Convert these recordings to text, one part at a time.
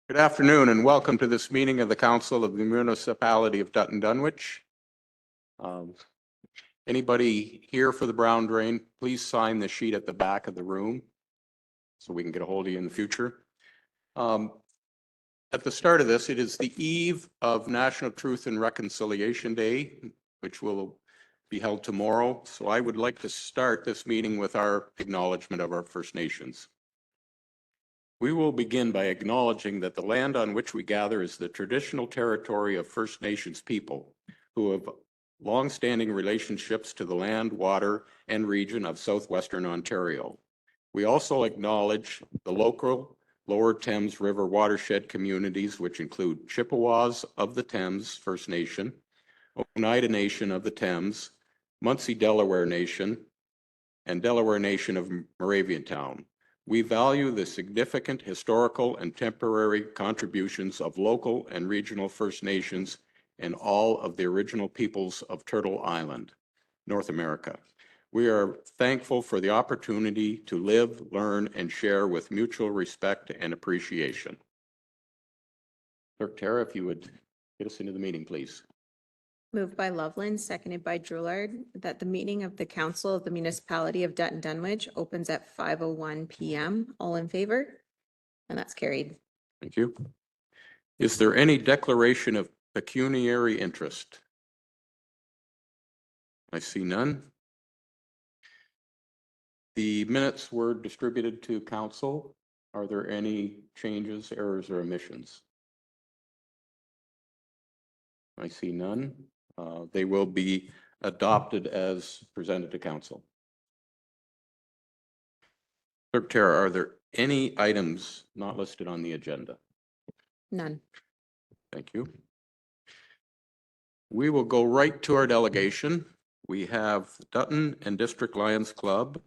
Good afternoon and welcome to this meeting of the Council of the Municipality of Dutton Dunwich. Anybody here for the Brown Drain, please sign the sheet at the back of the room so we can get a hold of you in the future. At the start of this, it is the eve of National Truth and Reconciliation Day, which will be held tomorrow. So I would like to start this meeting with our acknowledgement of our First Nations. We will begin by acknowledging that the land on which we gather is the traditional territory of First Nations people who have long-standing relationships to the land, water, and region of southwestern Ontario. We also acknowledge the local Lower Thames River watershed communities, which include Chippewas of the Thames First Nation, Oneida Nation of the Thames, Munsee Delaware Nation, and Delaware Nation of Moraviantown. We value the significant historical and temporary contributions of local and regional First Nations and all of the original peoples of Turtle Island, North America. We are thankful for the opportunity to live, learn, and share with mutual respect and appreciation. Clerk Tara, if you would get us into the meeting, please. Moved by Loveland, seconded by Drouillard, that the meeting of the Council of the Municipality of Dutton Dunwich opens at 5:01 p.m. All in favor? And that's carried. Thank you. Is there any declaration of pecuniary interest? I see none. The minutes were distributed to council. Are there any changes, errors, or omissions? I see none. They will be adopted as presented to council. Clerk Tara, are there any items not listed on the agenda? None. Thank you. We will go right to our delegation. We have Dutton and District Lions Club,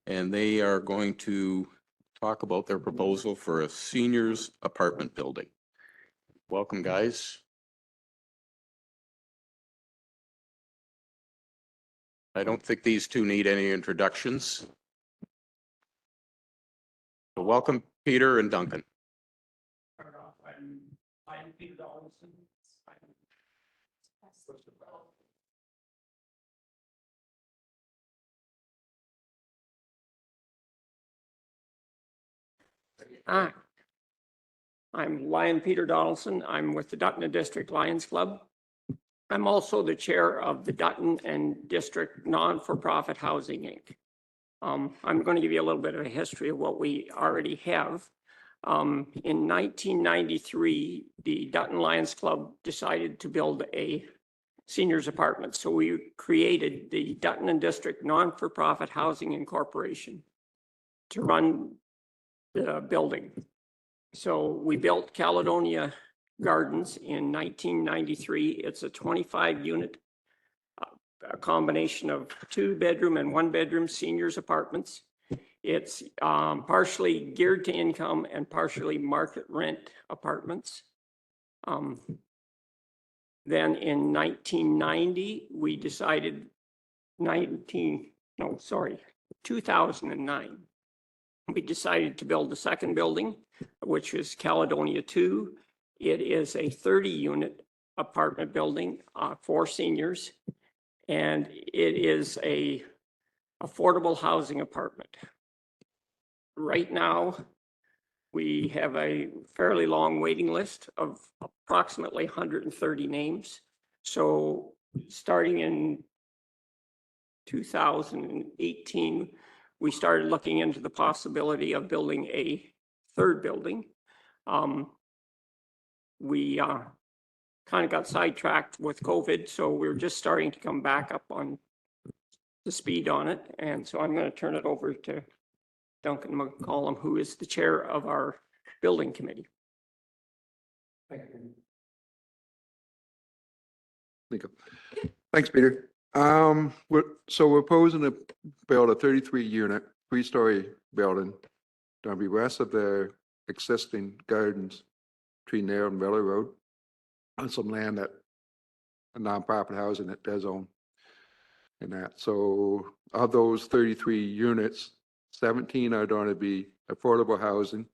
and they are going to talk about their proposal for a seniors apartment building. Welcome, guys. I don't think these two need any introductions. So welcome, Peter and Duncan. I'm Peter Donaldson. I'm Lion Peter Donaldson. I'm with the Dutton District Lions Club. I'm also the chair of the Dutton and District Non-for-Profit Housing, Inc. I'm going to give you a little bit of a history of what we already have. In 1993, the Dutton Lions Club decided to build a seniors apartment. So we created the Dutton and District Non-for-Profit Housing Incorporation to run the building. So we built Caledonia Gardens in 1993. It's a 25-unit a combination of 2-bedroom and 1-bedroom seniors apartments. It's partially geared to income and partially market rent apartments. Then in 1990, we decided 2009, we decided to build the second building, which is Caledonia 2. It is a 30-unit apartment building for seniors, and it is a affordable housing apartment. Right now, we have a fairly long waiting list of approximately 130 names. So starting in 2018, we started looking into the possibility of building a third building. We kind of got sidetracked with COVID, so we're just starting to come back up on the speed on it. And so I'm going to turn it over to Duncan McCollum, who is the chair of our building committee. Thank you. Thanks, Peter. We're proposing to build a 33-unit, 3-story building to be west of the existing gardens between there and Valley Road, on some land that a nonprofit housing that does own. And that, so of those 33 units, 17 are going to be affordable housing,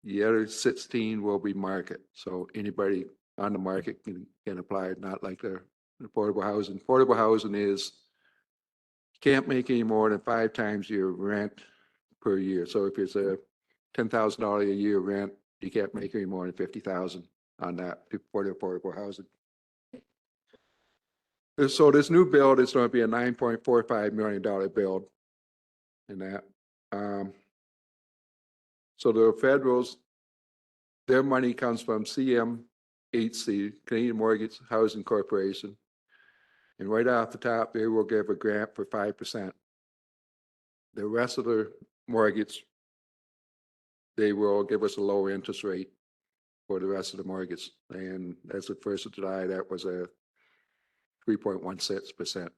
The other 16 will be market. So anybody on the market can apply, not like the affordable housing. Affordable housing is, can't make any more than 5 times your rent per year. So if it's a $10,000 a year rent, you can't make any more than 50,000 on that for the affordable housing. So this new build is going to be a $9.45 million build in that. So the federals, their money comes from CMHC, Canadian Mortgage Housing Corporation. And right off the top, they will give a grant for 5%. The rest of the mortgage, they will give us a low interest rate for the rest of the mortgage. And as of 1st of July, that was a 3.16%.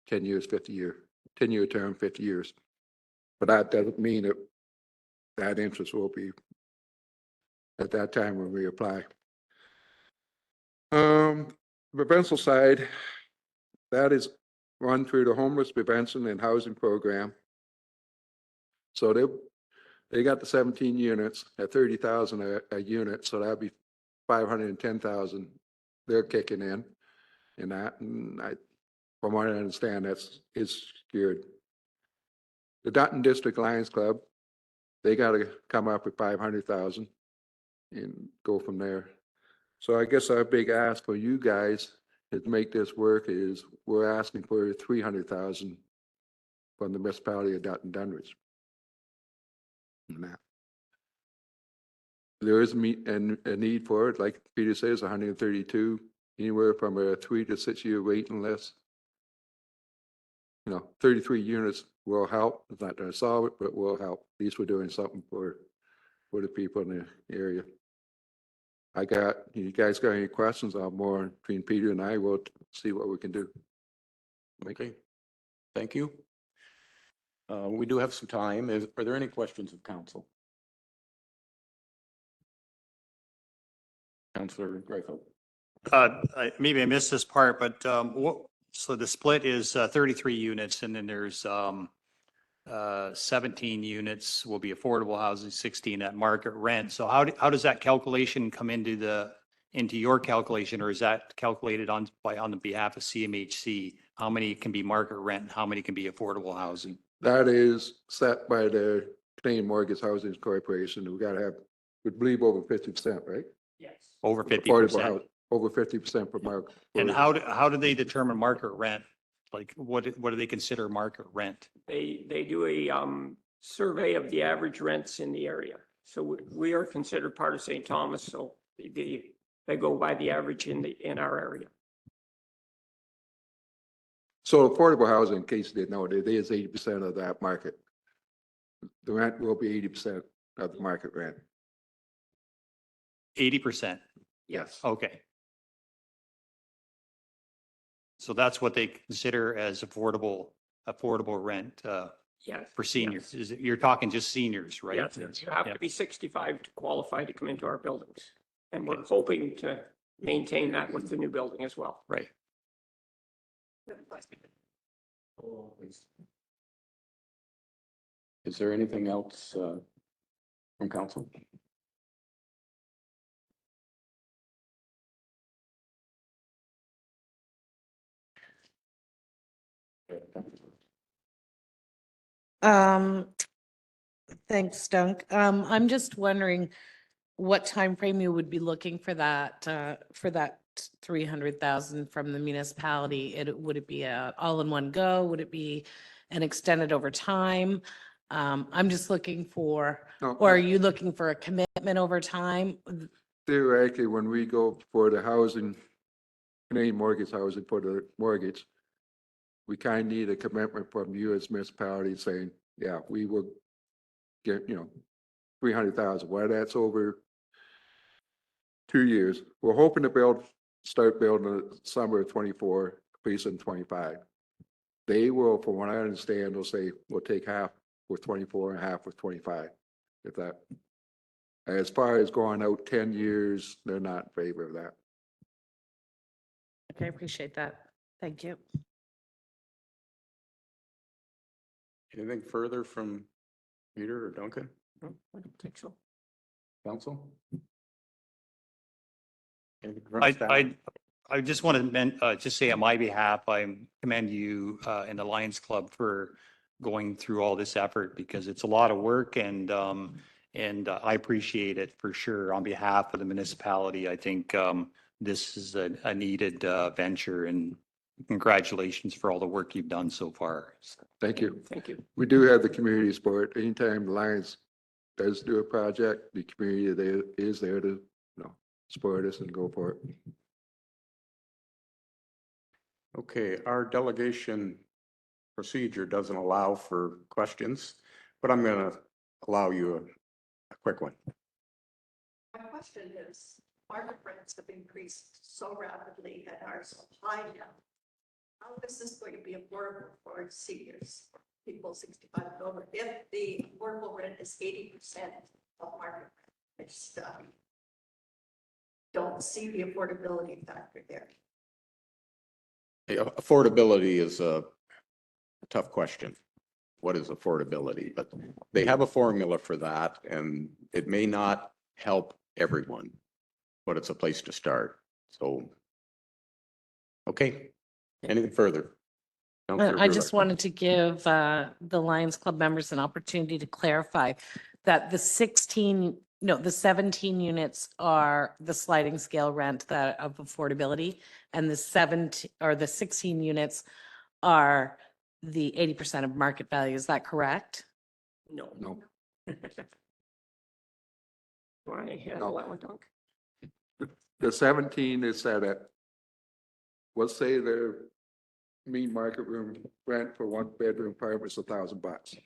10 years, 50-year, 10-year term, 50 years. But that doesn't mean that that interest will be at that time when we apply. Prevention side, that is run through the homeless prevention and housing program. So they got the 17 units at 30,000 a unit, so that'd be 510,000 they're kicking in that. And from what I understand, is secured. The Dutton District Lions Club, they got to come up with 500,000 and go from there. So I guess our big ask for you guys to make this work is we're asking for 300,000 from the municipality of Dutton Dunwich. There is a need for it, like Peter says, 132, anywhere from a 3 to 6 year waiting list. 33 units will help. It's not going to solve it, but will help. At least we're doing something for the people in the area. You guys got any questions? I'm more between Peter and I. We'll see what we can do. Okay, thank you. We do have some time. Are there any questions of council? Councillor Greifeld. Maybe I missed this part, but so the split is 33 units, and then there's 17 units will be affordable housing, 16 at market rent. So how does that calculation come into your calculation, or is that calculated on the behalf of CMHC? How many can be market rent and how many can be affordable housing? That is set by the Canadian Mortgage Housing Corporation. We got to have, we believe, over 50%, right? Yes. Over Affordable 50%. housing, over 50% for market. And how do they determine market rent? Like what do they consider market rent? They do a survey of the average rents in the area. So we are considered part of St. Thomas, so they go by the average in our area. So affordable housing, in case you didn't know, it is 80% of that market. The rent will be 80% of the market rent. 80%. Yes. Okay. So that's what they consider as affordable rent Yes. for seniors. Yes. You're talking just seniors, right? Yes, you have to be 65 to qualify to come into our buildings. And we're hoping to maintain that with the new building as well. Right. Is there anything else from council? Thanks, Dunk. I'm just wondering what time frame you would be looking for that 300,000 from the municipality. Would it be a all in one go? Would it be an extended over time? I'm just looking for, No, or are you looking for a commitment over time? theoretically, when we go for the housing, Canadian Mortgage Housing for the mortgage, we kind of need a commitment from you as municipality saying, yeah, we will get, 300,000. Why that's over 2 years. We're hoping to start building the summer of 24, piece in 25. They will, from what I understand, they'll say, we'll take half with 24 and half with 25. If that, as far as going out 10 years, they're not in favor of that. Okay, I appreciate that. Thank you. Anything further from Peter or Duncan? No, I don't think so. Council? I just want to just say on my behalf, I commend you and the Lions Club for going through all this effort because it's a lot of work and I appreciate it for sure. On behalf of the municipality, I think this is a needed venture and congratulations for all the work you've done so far. Thank you. Thank you. We do have the community support. Anytime the Lions does do a project, the community there is there to, support us and go for it. Okay, our delegation procedure doesn't allow for questions, but I'm going to allow you a quick one. My question is, market rents have increased so rapidly and are so high now. How is this going to be affordable for seniors, people 65 and over, if the affordable rent is 80% of market rent? I just don't see the affordability factor there. Affordability is a tough question. What is affordability? But they have a formula for that, and it may not help everyone, but it's a place to start. So, okay, anything further? Councillor I just Brulart. wanted to give the Lions Club members an opportunity to clarify that the 17 units are the sliding scale rent that of affordability, and the 16 units are the 80% of market value. Is that correct? No. No. Want to handle that one, Dunk? The 17 is set at, let's say the mean market room rent for one bedroom apartment is $1,000.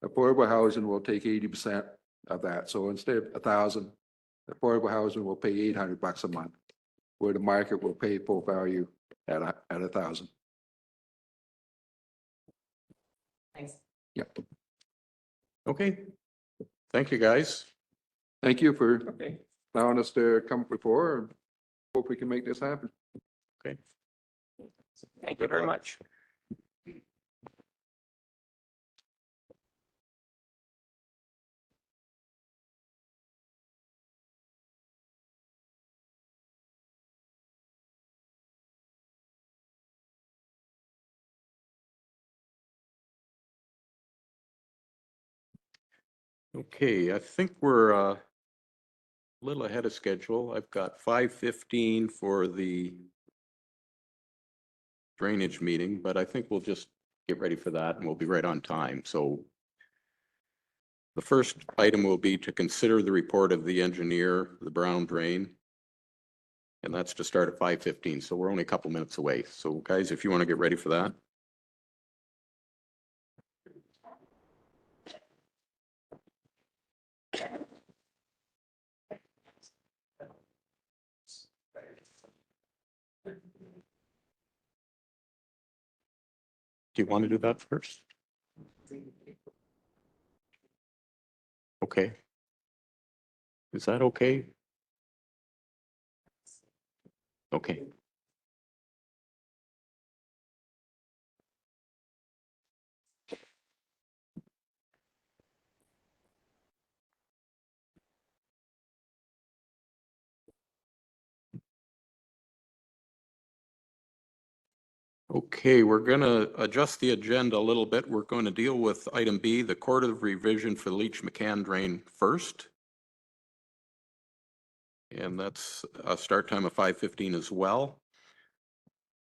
Affordable housing will take 80% of that. So instead of 1,000, affordable housing will pay $800 a month, where the market will pay full value at 1,000. Thanks. Yep. Okay, thank you, guys. Thank you for Okay. allowing us to come before and hope we can make this happen. Okay. Thank you very much. Okay, I think we're a little ahead of schedule. I've got 5:15 for the drainage meeting, but I think we'll just get ready for that and we'll be right on time. So the first item will be to consider the report of the engineer, the Brown drain. And that's to start at 5:15. So we're only a couple minutes away. So guys, if you want to get ready for that. Do you want to do that first? Okay. Is that okay? Okay. Okay, we're going to adjust the agenda a little bit. We're going to deal with item B, the Court of Revision for the Leach McCann drain first. And that's a start time of 5:15 as well.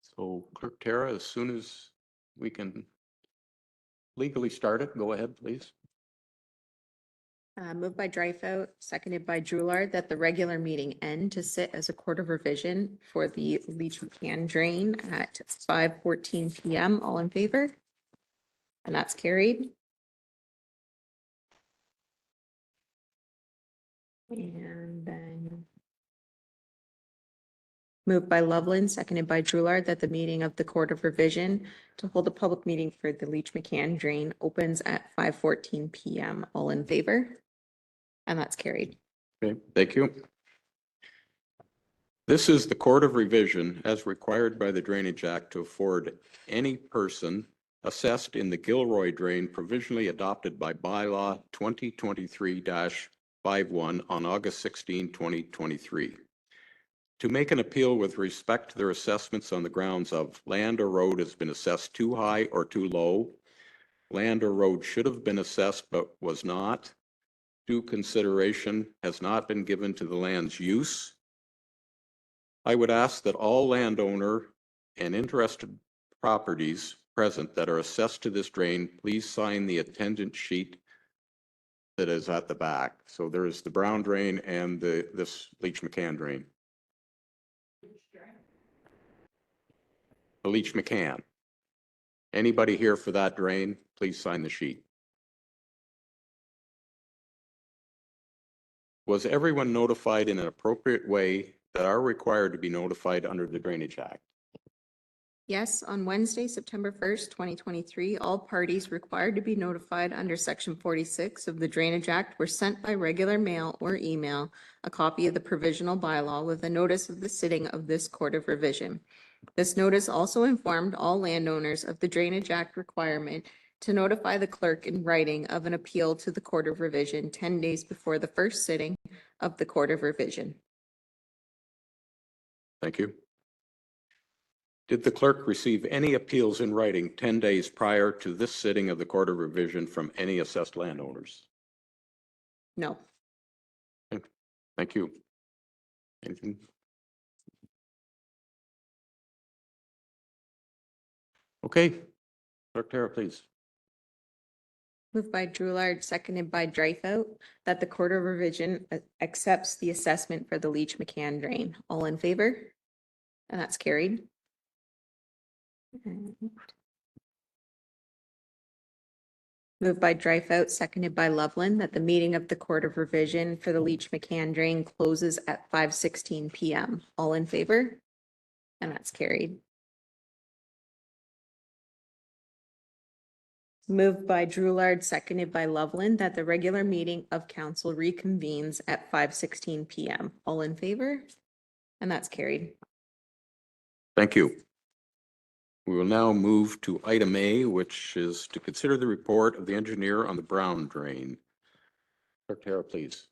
So Clerk Tara, as soon as we can legally start it, go ahead, please. Moved by Dreyfus, seconded by Drulard, that the regular meeting end to sit as a court of revision for the Leach McCann drain at 5:14 PM. All in favor? And that's carried. And then moved by Loveland, seconded by Drulard, that the meeting of the Court of Revision to hold a public meeting for the Leach McCann drain opens at 5:14 PM. All in favor? And that's carried. Okay, thank you. This is the Court of Revision as required by the Drainage Act to afford any person assessed in the Gilroy drain provisionally adopted by bylaw 2023-05 5-1 on August 16, 2023. To make an appeal with respect to their assessments on the grounds of land or road has been assessed too high or too low, land or road should have been assessed but was not, due consideration has not been given to the land's use. I would ask that all landowner and interested properties present that are assessed to this drain, please sign the attendance sheet that is at the back. So there is the Brown drain and this Leach McCann drain. The Leach McCann. Anybody here for that drain, please sign the sheet. Was everyone notified in an appropriate way that are required to be notified under the Drainage Act? Yes, on Wednesday, September 1st, 2023, all parties required to be notified under Section 46 of the Drainage Act were sent by regular mail or email a copy of the provisional bylaw with a notice of the sitting of this Court of Revision. This notice also informed all landowners of the Drainage Act requirement to notify the clerk in writing of an appeal to the Court of Revision 10 days before the first sitting of the Court of Revision. Thank you. Did the clerk receive any appeals in writing 10 days prior to this sitting of the Court of Revision from any assessed landowners? No. Thank you. Anything? Okay, Clerk Tara, please. Moved by Drulard, seconded by Dreyfus, that the Court of Revision accepts the assessment for the Leach McCann drain. All in favor? And that's carried. Moved by Dreyfus, seconded by Loveland, that the meeting of the Court of Revision for the Leach McCann drain closes at 5:16 p.m. All in favor? And that's carried. Moved by Drulard, seconded by Loveland, that the regular meeting of council reconvenes at 5:16 p.m. All in favor? And that's carried. Thank you. We will now move to item A, which is to consider the report of the engineer on the Brown drain. Clerk Tara, please.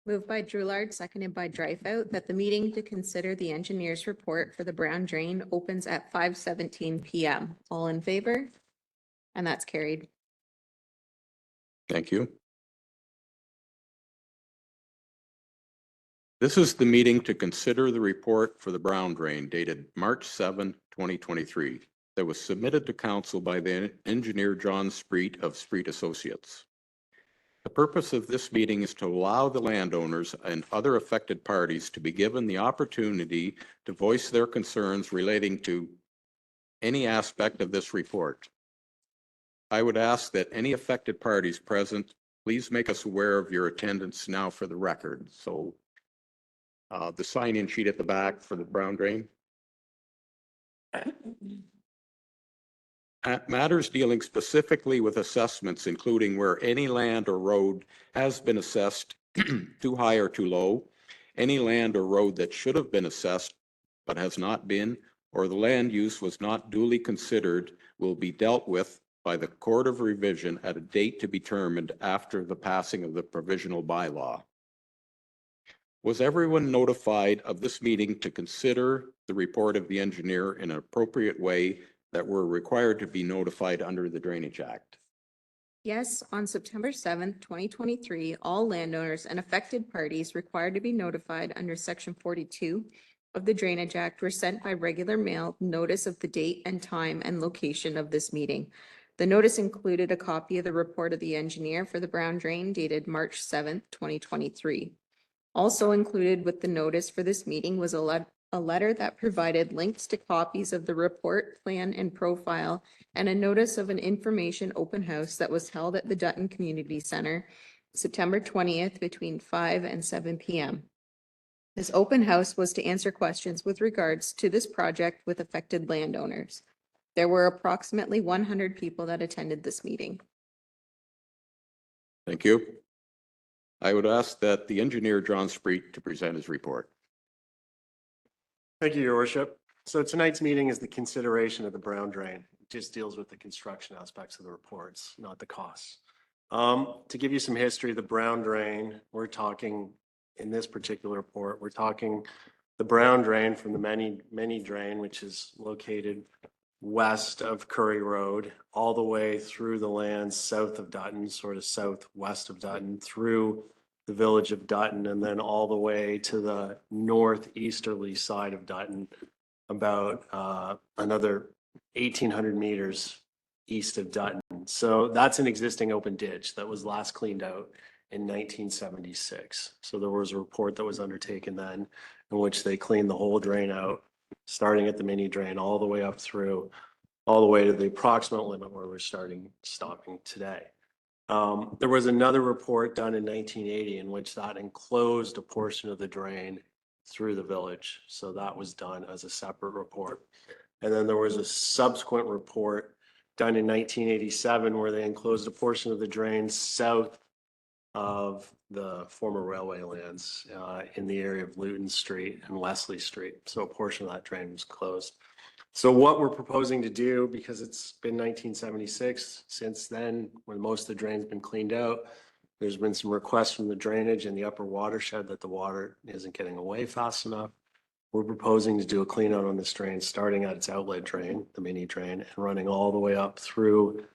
Moved by Drulard, seconded by Dreyfus, that the meeting to consider the engineer's report for the Brown drain opens at 5:17 p.m. All in favor? And that's carried. Thank you. This is the meeting to consider the report for the Brown drain dated March 7, 2023, that was submitted to council by the engineer John Spreet of Spreet Associates. The purpose of this meeting is to allow the landowners and other affected parties to be given the opportunity to voice their concerns relating to any aspect of this report. I would ask that any affected parties present, please make us aware of your attendance now for the record. So the sign-in sheet at the back for the Brown drain. Matters dealing specifically with assessments, including where any land or road has been assessed too high or too low, any land or road that should have been assessed but has not been, or the land use was not duly considered, will be dealt with by the Court of Revision at a date to be determined after the passing of the provisional bylaw. Was everyone notified of this meeting to consider the report of the engineer in an appropriate way that were required to be notified under the Drainage Act? Yes, on September 7th, 2023, all landowners and affected parties required to be notified under Section 42 of the Drainage Act were sent by regular mail notice of the date and time and location of this meeting. The notice included a copy of the report of the engineer for the Brown drain dated March 7th, 2023. Also included with the notice for this meeting was a letter that provided links to copies of the report, plan, and profile, and a notice of an information open house that was held at the Dutton Community Center, September 20th, between 5 and 7 p.m. This open house was to answer questions with regards to this project with affected landowners. There were approximately 100 people that attended this meeting. Thank you. I would ask that the engineer, John Spreet, to present his report. Thank you, Your Worship. So tonight's meeting is the consideration of the brown drain. It just deals with the construction aspects of the reports, not the costs. To give you some history, the brown drain, we're talking in this particular report, we're talking the brown drain from the many drain, which is located west of Curry Road, all the way through the lands south of Dutton, sort of southwest of Dutton, through the village of Dutton, and then all the way to the northeasterly side of Dutton, about another 1,800 meters east of Dutton. So that's an existing open ditch that was last cleaned out in 1976. So there was a report that was undertaken then in which they cleaned the whole drain out, starting at the mini drain all the way up through, all the way to the approximate limit where we're stopping today. There was another report done in 1980 in which that enclosed a portion of the drain through the village. So that was done as a separate report. And then there was a subsequent report done in 1987 where they enclosed a portion of the drain south of the former railway lands in the area of Luton Street and Wesley Street. So a portion of that drain was closed. So what we're proposing to do, because it's been 1976, since then, when most of the drain's been cleaned out, there's been some requests from the drainage in the upper watershed that the water isn't getting away fast enough. We're proposing to do a clean out on this drain, starting at its outlet drain, the mini drain, and running all the way up through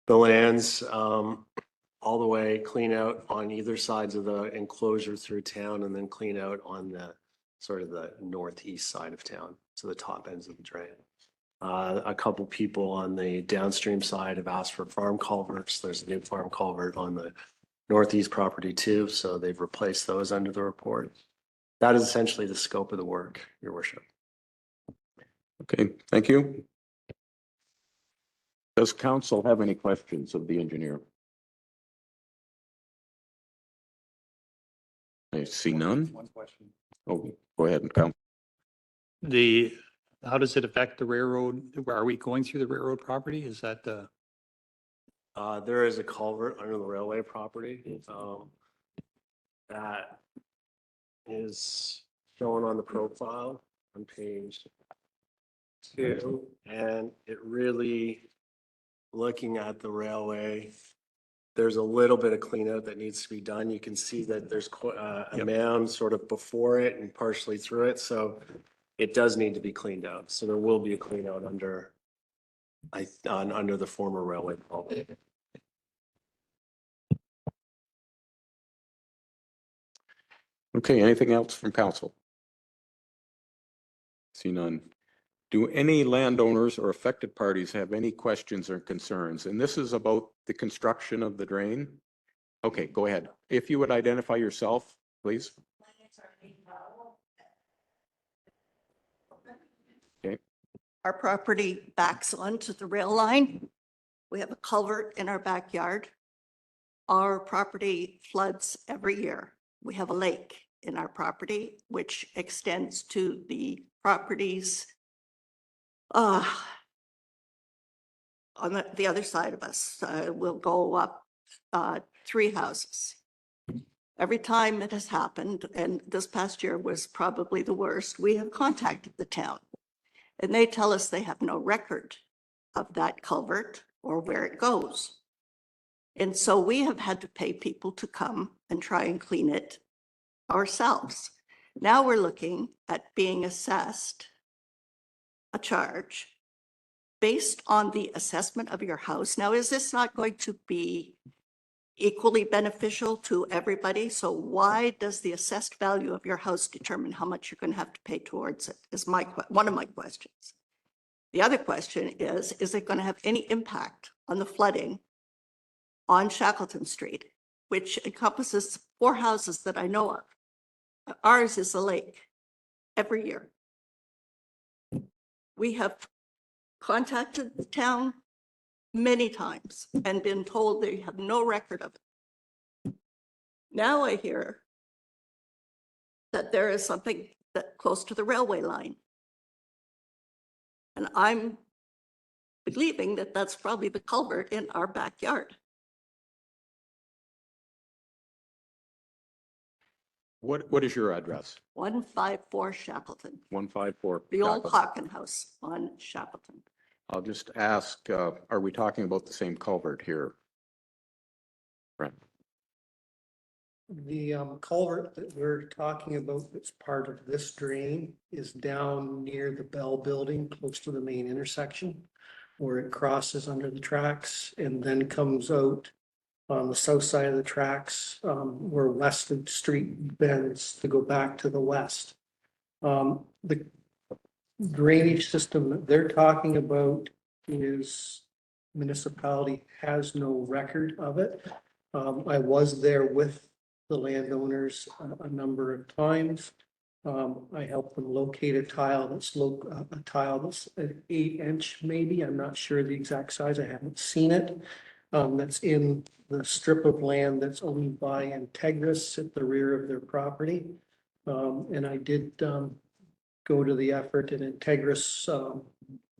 the lands, all the way clean out on either sides of the enclosure through town, and then clean out on the sort of the northeast side of town, so the top ends of the drain. A couple people on the downstream side have asked for farm culverts. There's a new farm culvert on the northeast property too, so they've replaced those under the report. That is essentially the scope of the work, Your Worship. Okay, thank you. Does council have any questions of the engineer? I see none. One question. Oh, go ahead and count. How does it affect the railroad? Are we going through the railroad property? Is that the? There is a culvert under the railway property. That is shown on the profile on page 2. And it really, looking at the railway, there's a little bit of cleanout that needs to be done. You can see that there's a mound sort of before it and partially through it. So it does need to be cleaned out. So there will be a clean out under the former railway culvert. Okay, anything else from council? See none. Do any landowners or affected parties have any questions or concerns? And this is about the construction of the drain. Okay, go ahead. If you would identify yourself, please. Okay. Our property backs onto the rail line. We have a culvert in our backyard. Our property floods every year. We have a lake in our property, which extends to the properties on the other side of us. We'll go up 3 houses. Every time it has happened, and this past year was probably the worst, we have contacted the town. And they tell us they have no record of that culvert or where it goes. And so we have had to pay people to come and try and clean it ourselves. Now we're looking at being assessed a charge based on the assessment of your house. Now, is this not going to be equally beneficial to everybody? So why does the assessed value of your house determine how much you're going to have to pay towards it? Is one of my questions. The other question is it going to have any impact on the flooding on Shackleton Street, which encompasses 4 houses that I know of? Ours is a lake every year. We have contacted the town many times and been told they have no record of it. Now I hear that there is something that close to the railway line. And I'm believing that that's probably the culvert in our backyard. What is your address? 154 Shackleton, 154. the old Shackleton. Hawken House on Shackleton. I'll just ask, are we talking about the same culvert here? Right. The culvert that we're talking about that's part of this drain is down near the Bell Building, close to the main intersection, where it crosses under the tracks and then comes out on the south side of the tracks, where Weston Street bends to go back to the west. The drainage system that they're talking about is municipality has no record of it. I was there with the landowners a number of times. I helped them locate a tile that's a tile that's an 8-inch maybe. I'm not sure the exact size. I haven't seen it. That's in the strip of land that's owned by Integris at the rear of their property. And I did go to the effort, and Integris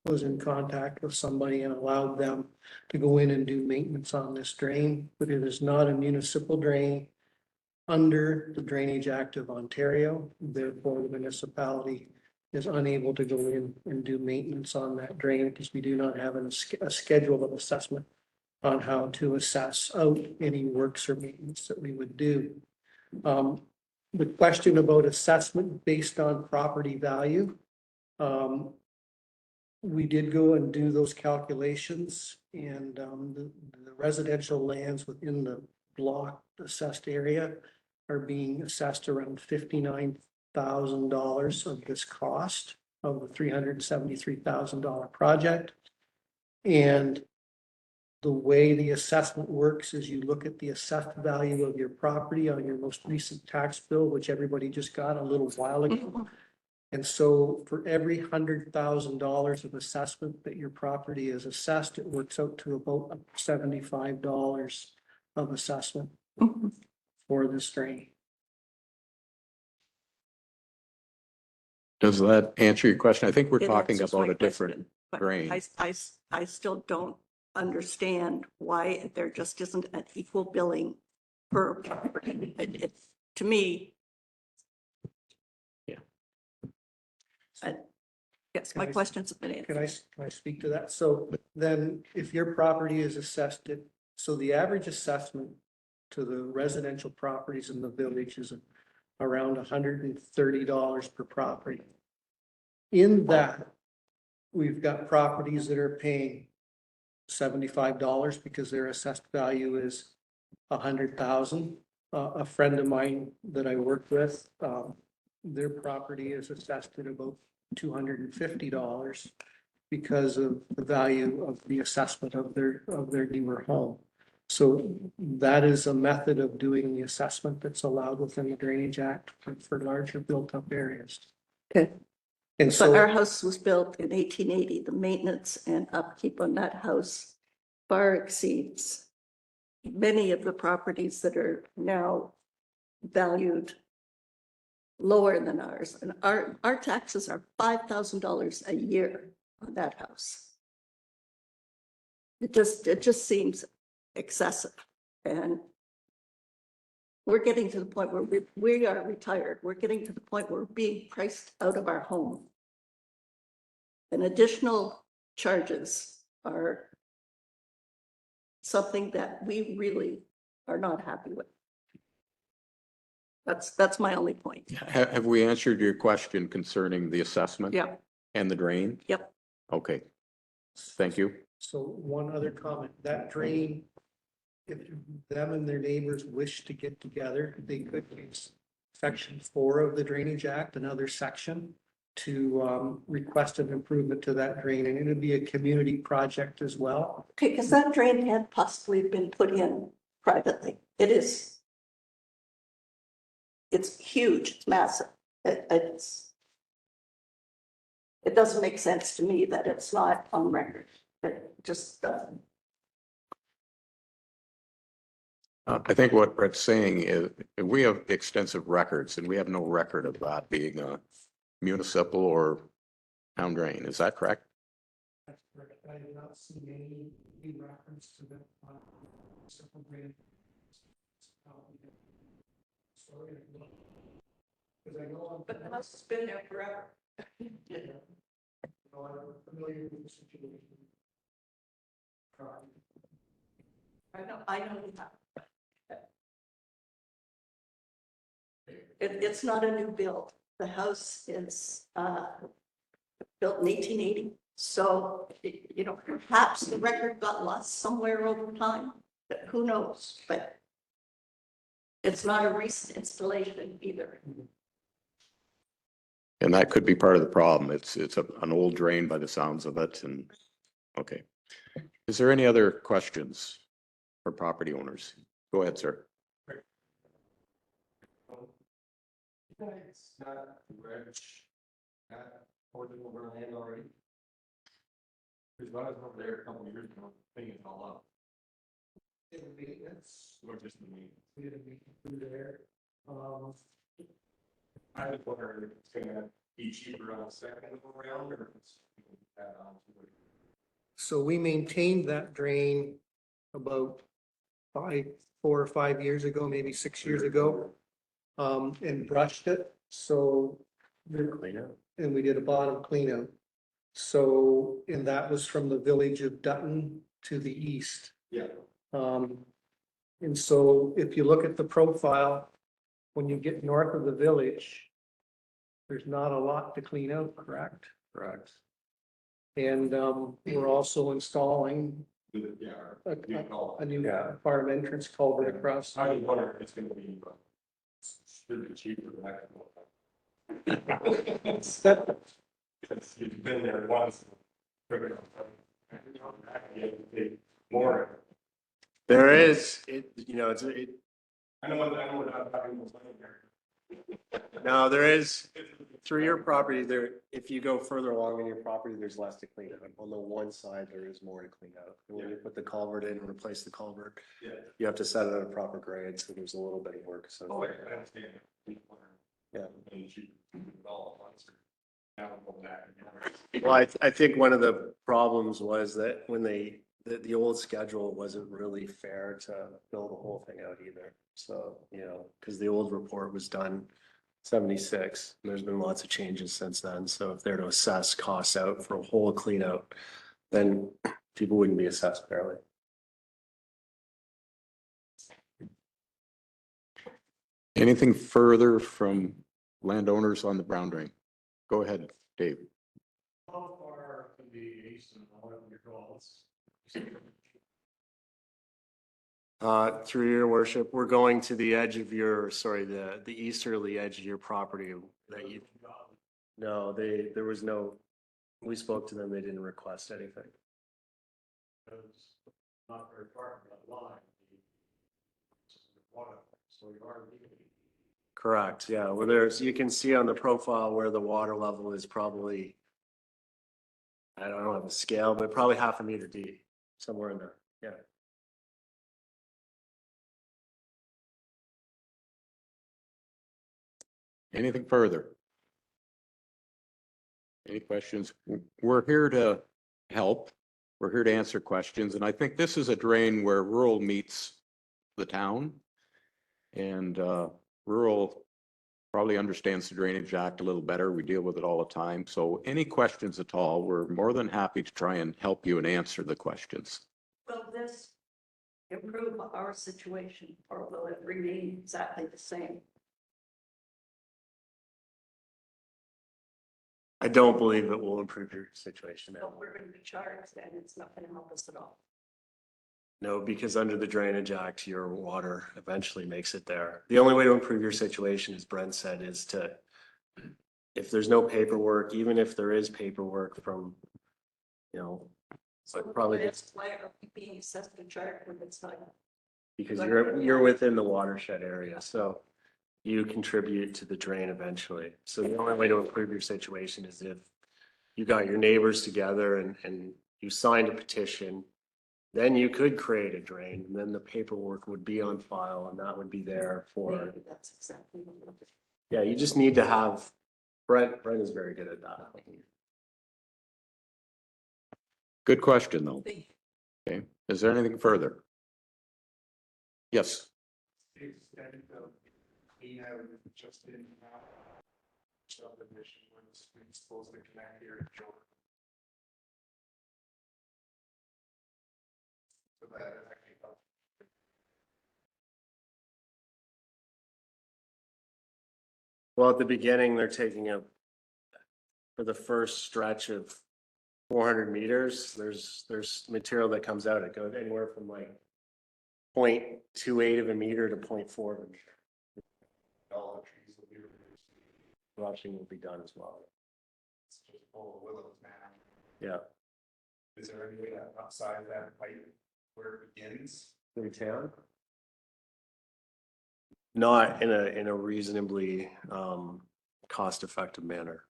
was in contact with somebody and allowed them to go in and do maintenance on this drain, but it is not a municipal drain under the Drainage Act of Ontario. Therefore, the municipality is unable to go in and do maintenance on that drain because we do not have a schedule of assessment on how to assess out any works or maintenance that we would do. The question about assessment based on property value, we did go and do those calculations, and the residential lands within the block assessed area are being assessed around $59,000 of this cost of the $373,000 project. And the way the assessment works is you look at the assessed value of your property on your most recent tax bill, which everybody just got a little while ago. And so for every $100,000 of assessment that your property is assessed, it works out to about $75 of assessment for this drain. Does that answer your question? I think we're It talking answers about my a different question, but drain. I still don't understand why there just isn't an equal billing per property. To me. Yeah. Yes, my questions have been answered. Can I speak to that? So then if your property is assessed at, so the average assessment to the residential properties in the village is around $130 per property. In that, we've got properties that are paying $75 because their assessed value is $100,000. A friend of mine that I work with, their property is assessed at about $250 because of the value of the assessment of their newer home. So that is a method of doing the assessment that's allowed within the Drainage Act for larger built-up areas. Okay. And So our so, house was built in 1880. The maintenance and upkeep on that house far exceeds many of the properties that are now valued lower than ours. And our taxes are $5,000 a year on that house. It just seems excessive. And we're getting to the point where we are retired. We're getting to the point where we're being priced out of our home. And additional charges are something that we really are not happy with. That's my only point. Have we answered your question concerning the assessment? Yeah. And the drain? Yep. Okay. Thank you. so one other comment, that drain, if them and their neighbors wish to get together, they could use section 4 of the Drainage Act, another section, to request an improvement to that drain, and it would be a community project as well. Okay, because that drain had possibly been put in privately. It's huge, it's massive. It doesn't make sense to me that it's not on record. It just doesn't. I think what Brett's saying is we have extensive records and we have no record of that being a municipal or town drain. Is that correct? That's correct. I have not seen any reference to that. Because I know. But the house has been there forever. Yeah. No, I'm familiar with the situation. I know you have. It's not a new build. The house is, built in 1880. So, you know, perhaps the record got lost somewhere over time, but who knows? But it's not a recent installation either. And that could be part of the problem. It's an old drain by the sounds of it and, okay. Is there any other questions for property owners? Go ahead, sir. It's not rich, not hoarding over land already. Because when I was over there a couple of years ago, cleaning it all up. In maintenance, Or just the meat. we had a meeting through there. I was wondering if it's gonna be cheaper on the second go around or if it's. Add on to it. So we maintained that drain about 4 or 5 years ago, maybe 6 years ago. And brushed it, so. And we did a bottom clean out. So, and that was from the village of Dutton to the east. Yeah. And so if you look at the profile, when you get north of the village, there's not a lot to clean out, correct? Correct. And, we're also installing Yeah. a new farm entrance culvert across. I was wondering if it's gonna be. Should be cheaper than that. Because you've been there once. More. There is, you know, I know what I'm talking about. no, there is, through your property there, if you go further along in your property, there's less to clean out. On the one side, there is more to clean out. And when you put the culvert in and replace the culvert, Yeah. you have to set it at a proper grade, so there's a little bit of work. So, Oh, I understand. yeah. And you should develop once or now we'll go back. Well, I think one of the problems was that when the old schedule wasn't really fair to build the whole thing out either. So, you know, because the old report was done 76, and there's been lots of changes since then. So if they're to assess costs out for a whole clean out, then people wouldn't be assessed fairly. Anything further from landowners on the Brown Drain? Go ahead, Dave. How far to the east and all of your goals? Through your worship, we're going to the edge of your, sorry, the easterly edge of your property that you, no, there was no, we spoke to them, they didn't request anything. Not very far from that line. So you are. Correct, yeah, well, there's, you can see on the profile where the water level is probably, I don't have a scale, but probably half a meter deep, somewhere in there, yeah. Anything further? Any questions? We're here to help. We're here to answer questions. And I think this is a drain where rural meets the town. And rural probably understands the Drainage Act a little better. We deal with it all the time. So any questions at all, we're more than happy to try and help you and answer the questions. Will this improve our situation or will it remain exactly the same? I don't believe it will improve your situation now. So we're going to be charged and it's not going to help us at all. No, because under the Drainage Act, your water eventually makes it there. The only way to improve your situation, as Brent said, is to, if there's no paperwork, even if there is paperwork from, you know, So probably it's why are we being assessed a charge when it's not? because you're within the watershed area, so you contribute to the drain eventually. So the only way to improve your situation is if you got your neighbors together and you signed a petition, then you could create a drain, and then the paperwork would be on file, and that would be there for, Maybe that's exactly what it is. yeah, you just need to have, Brent is very good at that. Good question, though. Okay. Is there anything further? Yes. The extent of 14 out just in subdivision where the street's supposed to connect here to Jordan. So that is actually about Well, at the beginning, they're taking a, for the first stretch of 400 meters, there's material that comes out. It goes anywhere from like 0.28 of a meter to 0.4 of a meter. all the trees will be removed. Brushing will be done as well. It's just full of willows now. Yeah. Is there any way to upsize that pipe where it begins? In town? Not in a reasonably cost-effective manner.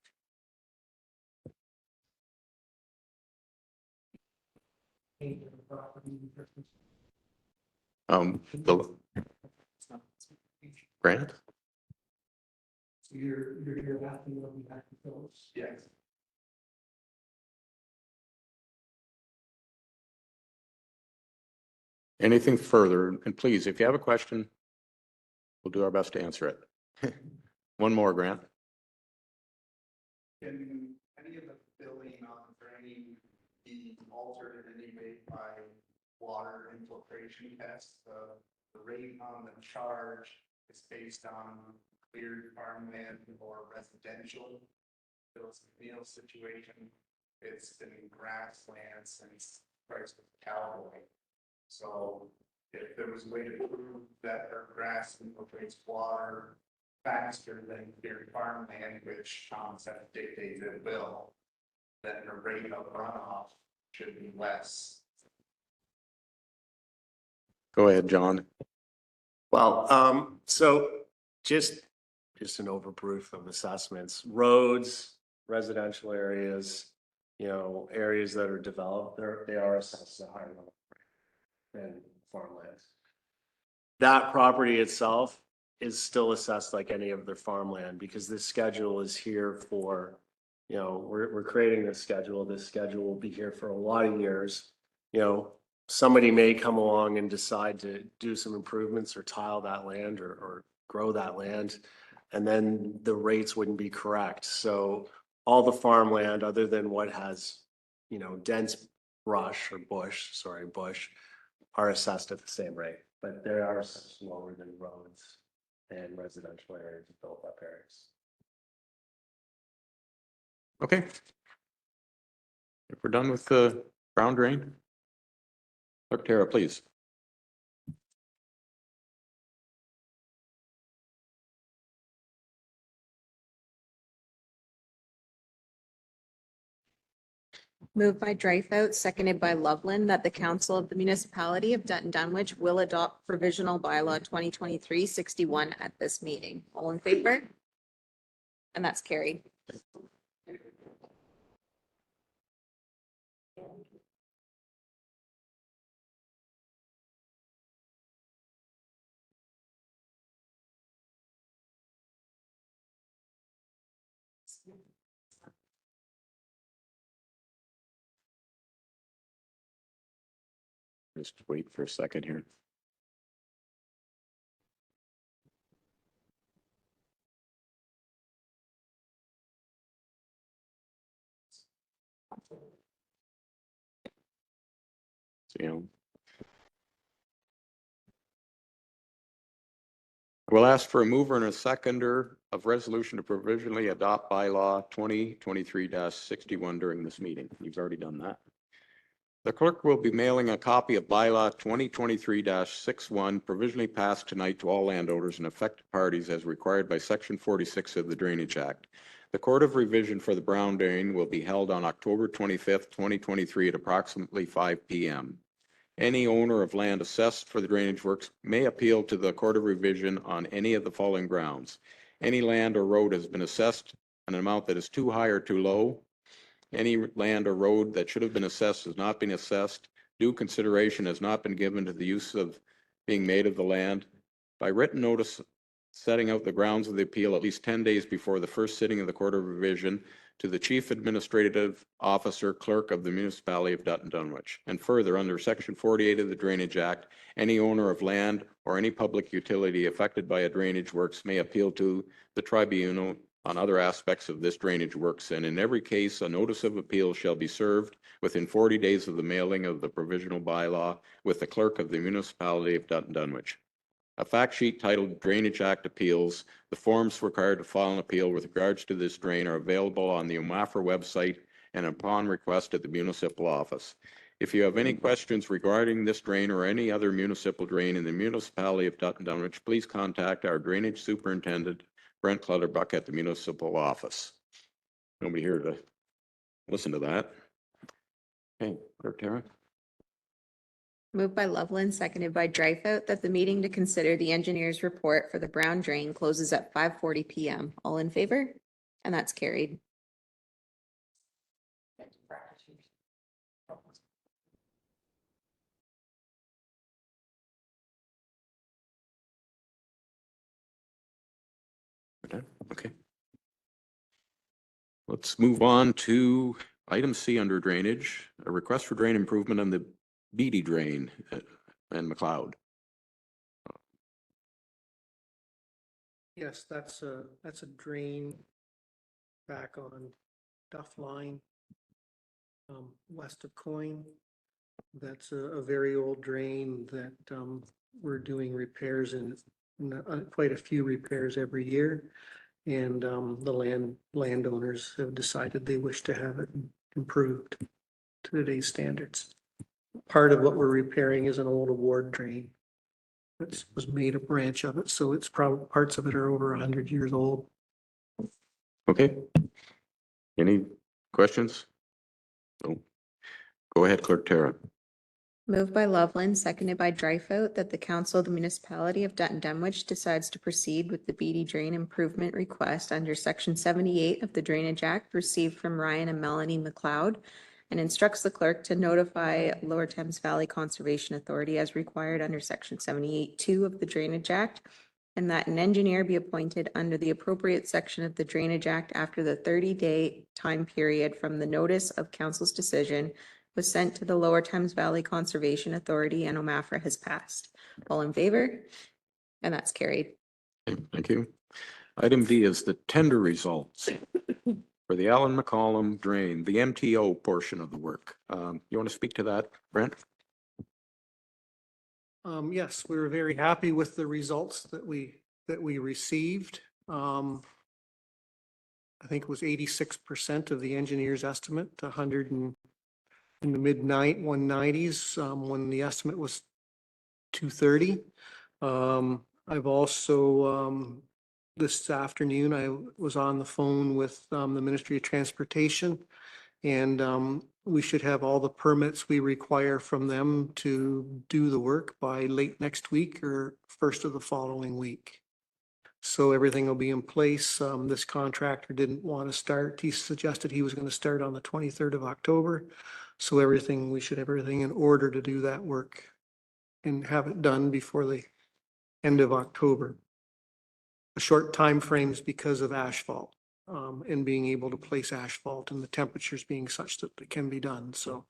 The grant? So you're asking what we have to fill. Yes. Anything further? And please, if you have a question, we'll do our best to answer it. One more, Grant. Can any of the filling on the drain be altered in any way by water infiltration tests? The rate on the charge is based on cleared farmland or residential. Bill's Meal situation, it's been grassland since Christ was a cowboy. So if there was a way to prove that our grass infiltrates water faster than cleared farmland, which concept dictates it will, then the rate of runoff should be less. Go ahead, John. Well, so just an overproof of assessments, roads, residential areas, areas that are developed, they are assessed at a higher level than farmlands. That property itself is still assessed like any of their farmland because this schedule is here for, we're creating this schedule. This schedule will be here for a lot of years. Somebody may come along and decide to do some improvements or tile that land or grow that land, and then the rates wouldn't be correct. So all the farmland other than what has, dense brush or bush, are assessed at the same rate, but they are assessed lower than roads and residential areas, built up areas. Okay. If we're done with the brown drain. Clerk Tara, please. Moved by Dreyfus, seconded by Loveland, that the council of the municipality of Dutton Dunwich will adopt provisional bylaw 2023-61 at this meeting. All in favor? And that's carried. Just wait for a second here. So, we'll ask for a mover and a seconder of resolution to provisionally adopt bylaw 2023-61 during this meeting. You've already done that. The clerk will be mailing a copy of bylaw 2023-61 provisionally passed tonight to all landowners and affected parties as required by section 46 of the Drainage Act. The Court of Revision for the Brown Drain will be held on October 25th, 2023 at approximately 5 p.m. Any owner of land assessed for the drainage works may appeal to the Court of Revision on any of the following grounds. Any land or road has been assessed an amount that is too high or too low. Any land or road that should have been assessed has not been assessed. Due consideration has not been given to the use of being made of the land. By written notice setting out the grounds of the appeal at least 10 days before the first sitting of the Court of Revision, to the Chief Administrative Officer Clerk of the Municipality of Dutton Dunwich. And further, under Section 48 of the Drainage Act, any owner of land or any public utility affected by a drainage works may appeal to the tribunal on other aspects of this drainage works, and in every case, a notice of appeal shall be served within 40 days of the mailing of the provisional bylaw with the clerk of the municipality of Dutton Dunwich. A fact sheet titled Drainage Act Appeals, the forms required to file an appeal with regards to this drain are available on the UMAFRA website and upon request at the municipal office. If you have any questions regarding this drain or any other municipal drain in the municipality of Dutton Dunwich, please contact our drainage superintendent, Brent Clutterbuck, at the municipal office. Nobody here to listen to that. Okay, Clerk Tara. Moved by Loveland, seconded by Dreyfus, that the meeting to consider the engineer's report for the Brown Drain closes at 5:40 PM. All in favor? And that's carried. Okay. Let's move on to item C under drainage, a request for drain improvement on the Beatty Drain and McLeod. Yes, that's a drain back on Duff Line, west of Coin. That's a very old drain that, we're doing repairs in, quite a few repairs every year. And, the landowners have decided they wish to have it improved to today's standards. Part of what we're repairing is an old award drain. It was made a branch of it, so it's probably, parts of it are over 100 years old. Okay. Any questions? No. Go ahead, Clerk Tara. Moved by Loveland, seconded by Dreyfus, that the council of the municipality of Dutton Dunwich decides to proceed with the Beatty Drain improvement request under Section 78 of the Drainage Act received from Ryan and Melanie McLeod, and instructs the clerk to notify Lower Thames Valley Conservation Authority as required under Section 78(2) of the Drainage Act, and that an engineer be appointed under the appropriate section of the Drainage Act after the 30-day time period from the notice of council's decision was sent to the Lower Thames Valley Conservation Authority and OMAFRA has passed. All in favor? And that's carried. Okay, thank you. Item D is the tender results for the Allen McCollum Drain, the MTO portion of the work. You want to speak to that, Brent? Yes, we were very happy with the results that we received. I think it was 86% of the engineer's estimate, 100 and in the mid 190s, when the estimate was 230. I've also, this afternoon, I was on the phone with the Ministry of Transportation, and we should have all the permits we require from them to do the work by late next week or first of the following week. So everything will be in place. This contractor didn't want to start. He suggested he was going to start on the 23rd of October. So we should have everything in order to do that work and have it done before the end of October. A short time frames because of asphalt, and being able to place asphalt and the temperatures being such that it can be done. So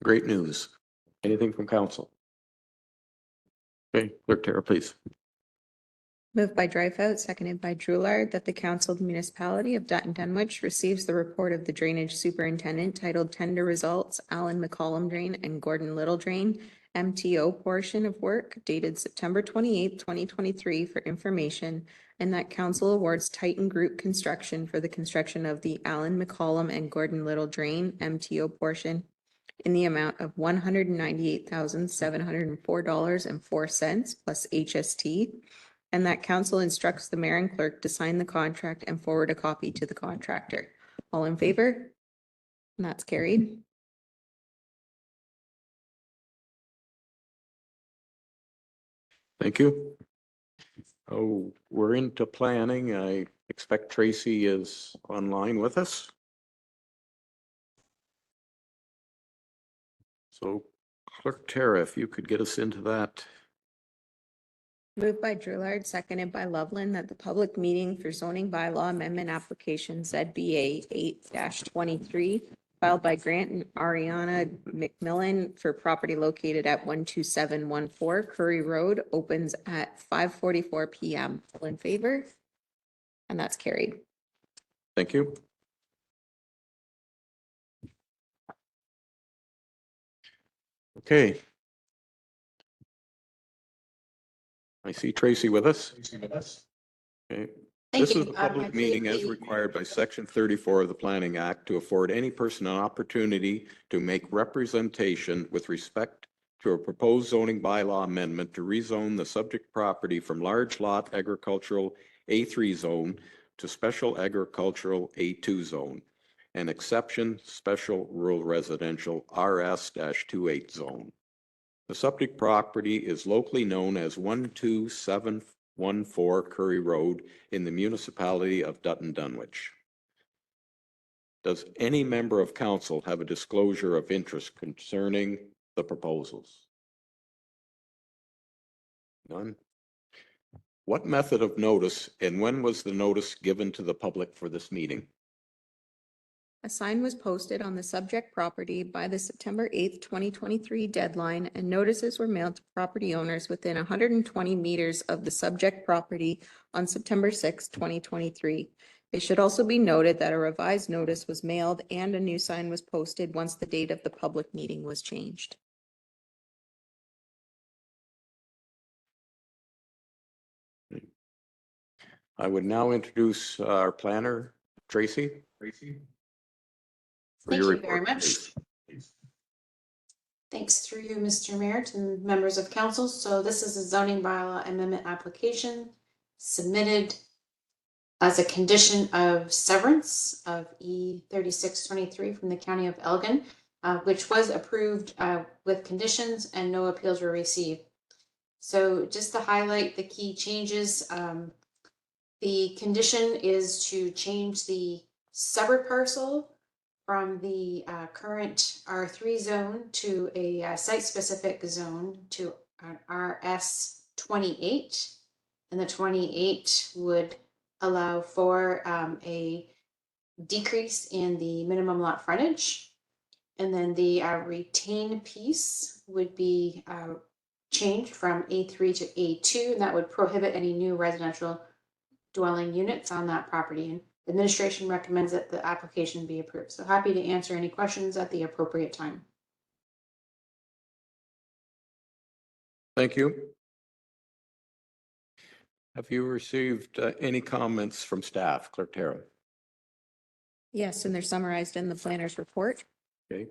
Great news. Anything from council? Okay, Clerk Tara, please. Moved by Dreyfus, seconded by Drulard, that the council of the municipality of Dutton Dunwich receives the report of the drainage superintendent titled Tender Results, Allen McCollum Drain and Gordon Little Drain, MTO portion of work dated September 28th, 2023 for information, and that council awards Titan Group Construction for the construction of the Allen McCollum and Gordon Little Drain, MTO portion in the amount of $198,704.04 plus HST. And that council instructs the mayor and clerk to sign the contract and forward a copy to the contractor. All in favor? And that's carried. Thank you. Oh, we're into planning. I expect Tracy is online with us. So Clerk Tara, if you could get us into that Moved by Drillard, seconded by Loveland, that the public meeting for zoning bylaw amendment application ZBA 8-23 filed by Grant and Ariana McMillan for property located at 12714 Curry Road opens at 5:44 PM. All in favor? And that's carried. Thank you. Okay. I see Tracy with us. Okay. Thank This you. is a public meeting as required by Section 34 of the Planning Act to afford any person an opportunity to make representation with respect to a proposed zoning bylaw amendment to rezone the subject property from large lot agricultural A3 zone to special agricultural A2 zone, and exception special rural residential RS-28 zone. The subject property is locally known as 12714 Curry Road in the municipality of Dutton Dunwich. Does any member of council have a disclosure of interest concerning the proposals? None. What method of notice and when was the notice given to the public for this meeting? A sign was posted on the subject property by the September 8th, 2023 deadline, and notices were mailed to property owners within 120 meters of the subject property on September 6th, 2023. It should also be noted that a revised notice was mailed and a new sign was posted once the date of the public meeting was changed. I would now introduce our planner, Tracy. For Thank your you very report, much. please. Thanks through you, Mr. Mayor, to members of council. So this is a zoning bylaw amendment application submitted as a condition of severance of E3623 from the County of Elgin, which was approved with conditions and no appeals were received. So just to highlight the key changes, the condition is to change the severed parcel from the current R3 zone to a site-specific zone to an RS28. And the 28 would allow for a decrease in the minimum lot frontage. And then the retain piece would be changed from A3 to A2, and that would prohibit any new residential dwelling units on that property. And the administration recommends that the application be approved. So happy to answer any questions at the appropriate time. Thank you. Have you received any comments from staff, Clerk Tara? Yes, and they're summarized in the planner's report. Okay.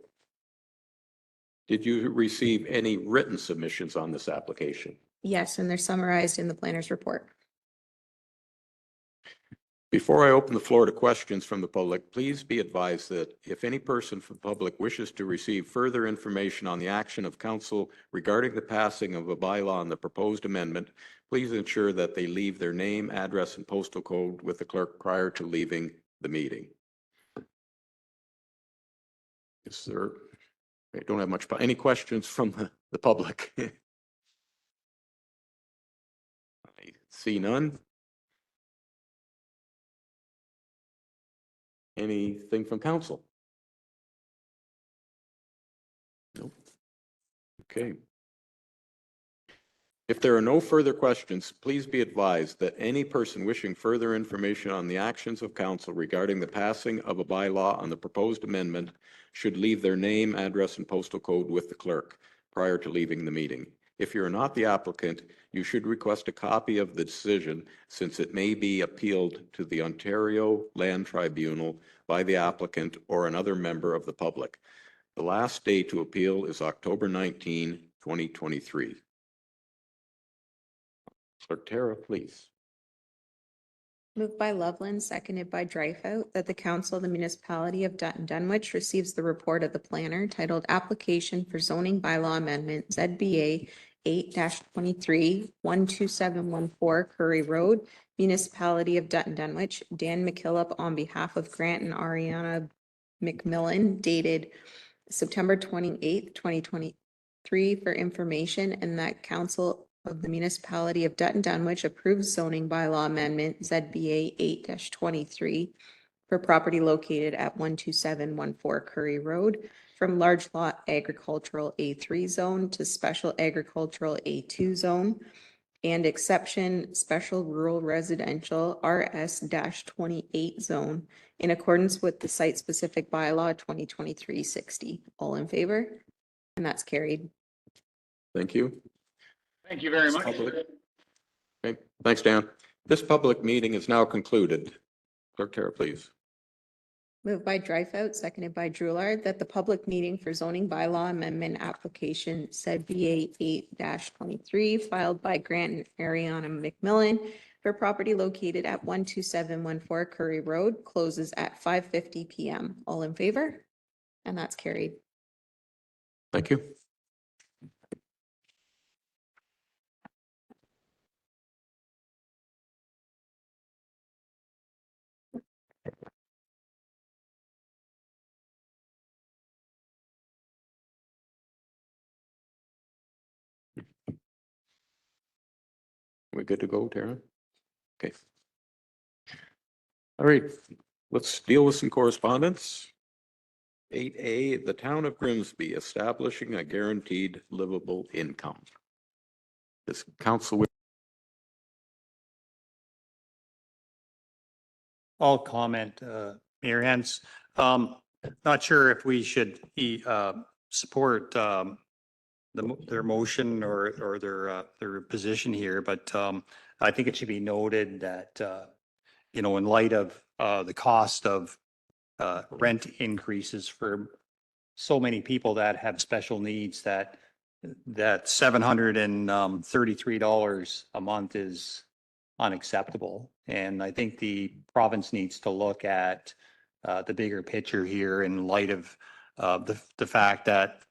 Did you receive any written submissions on this application? Yes, and they're summarized in the planner's report. Before I open the floor to questions from the public, please be advised that if any person from the public wishes to receive further information on the action of council regarding the passing of a bylaw on the proposed amendment, please ensure that they leave their name, address, and postal code with the clerk prior to leaving the meeting. Yes, sir. I don't have much. Any questions from the public? I see none. Anything from council? Nope. Okay. If there are no further questions, please be advised that any person wishing further information on the actions of council regarding the passing of a bylaw on the proposed amendment should leave their name, address, and postal code with the clerk prior to leaving the meeting. If you're not the applicant, you should request a copy of the decision since it may be appealed to the Ontario Land Tribunal by the applicant or another member of the public. The last day to appeal is October 19, 2023. Clerk Tara, please. Moved by Loveland, seconded by Dreyfus, that the council of the municipality of Dutton Dunwich receives the report of the planner titled Application for Zoning Bylaw Amendment ZBA 8-23 12714 Curry Road, municipality of Dutton Dunwich. Dan McKillop on behalf of Grant and Ariana McMillan dated September 28th, 2023 for information, and that council of the municipality of Dutton Dunwich approves zoning bylaw amendment ZBA 8-23 for property located at 12714 Curry Road from large lot agricultural A3 zone to special agricultural A2 zone and exception special rural residential RS-28 zone in accordance with the site-specific bylaw 2023-60. All in favor? And that's carried. Thank you. Thank you very much. Public- Okay, thanks, Dan. This public meeting is now concluded. Clerk Tara, please. Moved by Dreyfus, seconded by Drulard, that the public meeting for zoning bylaw amendment application ZBA 8-23 filed by Grant and Ariana McMillan for property located at 12714 Curry Road closes at 5:50 PM. All in favor? And that's carried. Thank you. We good to go, Tara? Okay. All right, let's deal with some correspondence. 8A, the town of Grimsby establishing a guaranteed livable income. This council. I'll comment, Mayor Hens. Not sure if we should support their motion or their position here, but I think it should be noted that, in light of the cost of rent increases for so many people that have special needs, that $733 a month is unacceptable. And I think the province needs to look at the bigger picture here in light of the fact that,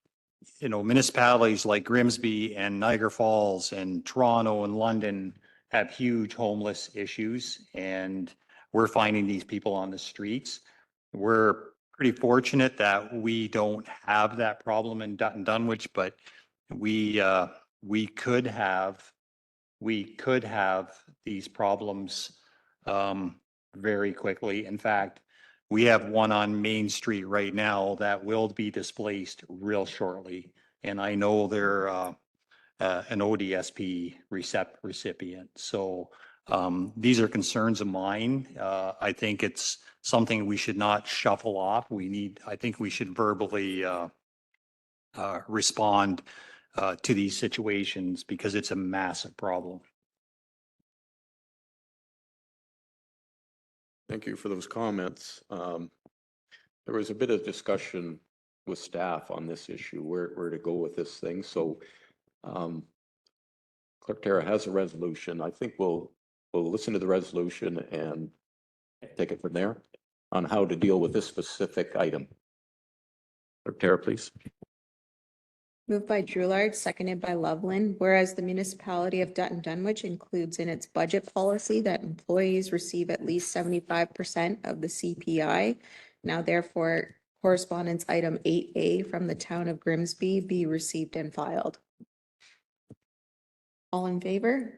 municipalities like Grimsby and Niagara Falls and Toronto and London have huge homeless issues, and we're finding these people on the streets. We're pretty fortunate that we don't have that problem in Dutton Dunwich, but we could have these problems very quickly. In fact, we have one on Main Street right now that will be displaced real shortly. And I know they're an ODSP recipient. So these are concerns of mine. I think it's something we should not shuffle off. I think we should verbally respond to these situations because it's a massive problem. Thank you for those comments. There was a bit of discussion with staff on this issue, where to go with this thing. So Clerk Tara has a resolution. I think we'll listen to the resolution and take it from there on how to deal with this specific item. Clerk Tara, please. Moved by Drulard, seconded by Loveland, whereas the municipality of Dutton Dunwich includes in its budget policy that employees receive at least 75% of the CPI. Now therefore, correspondence item 8A from the town of Grimsby be received and filed. All in favor?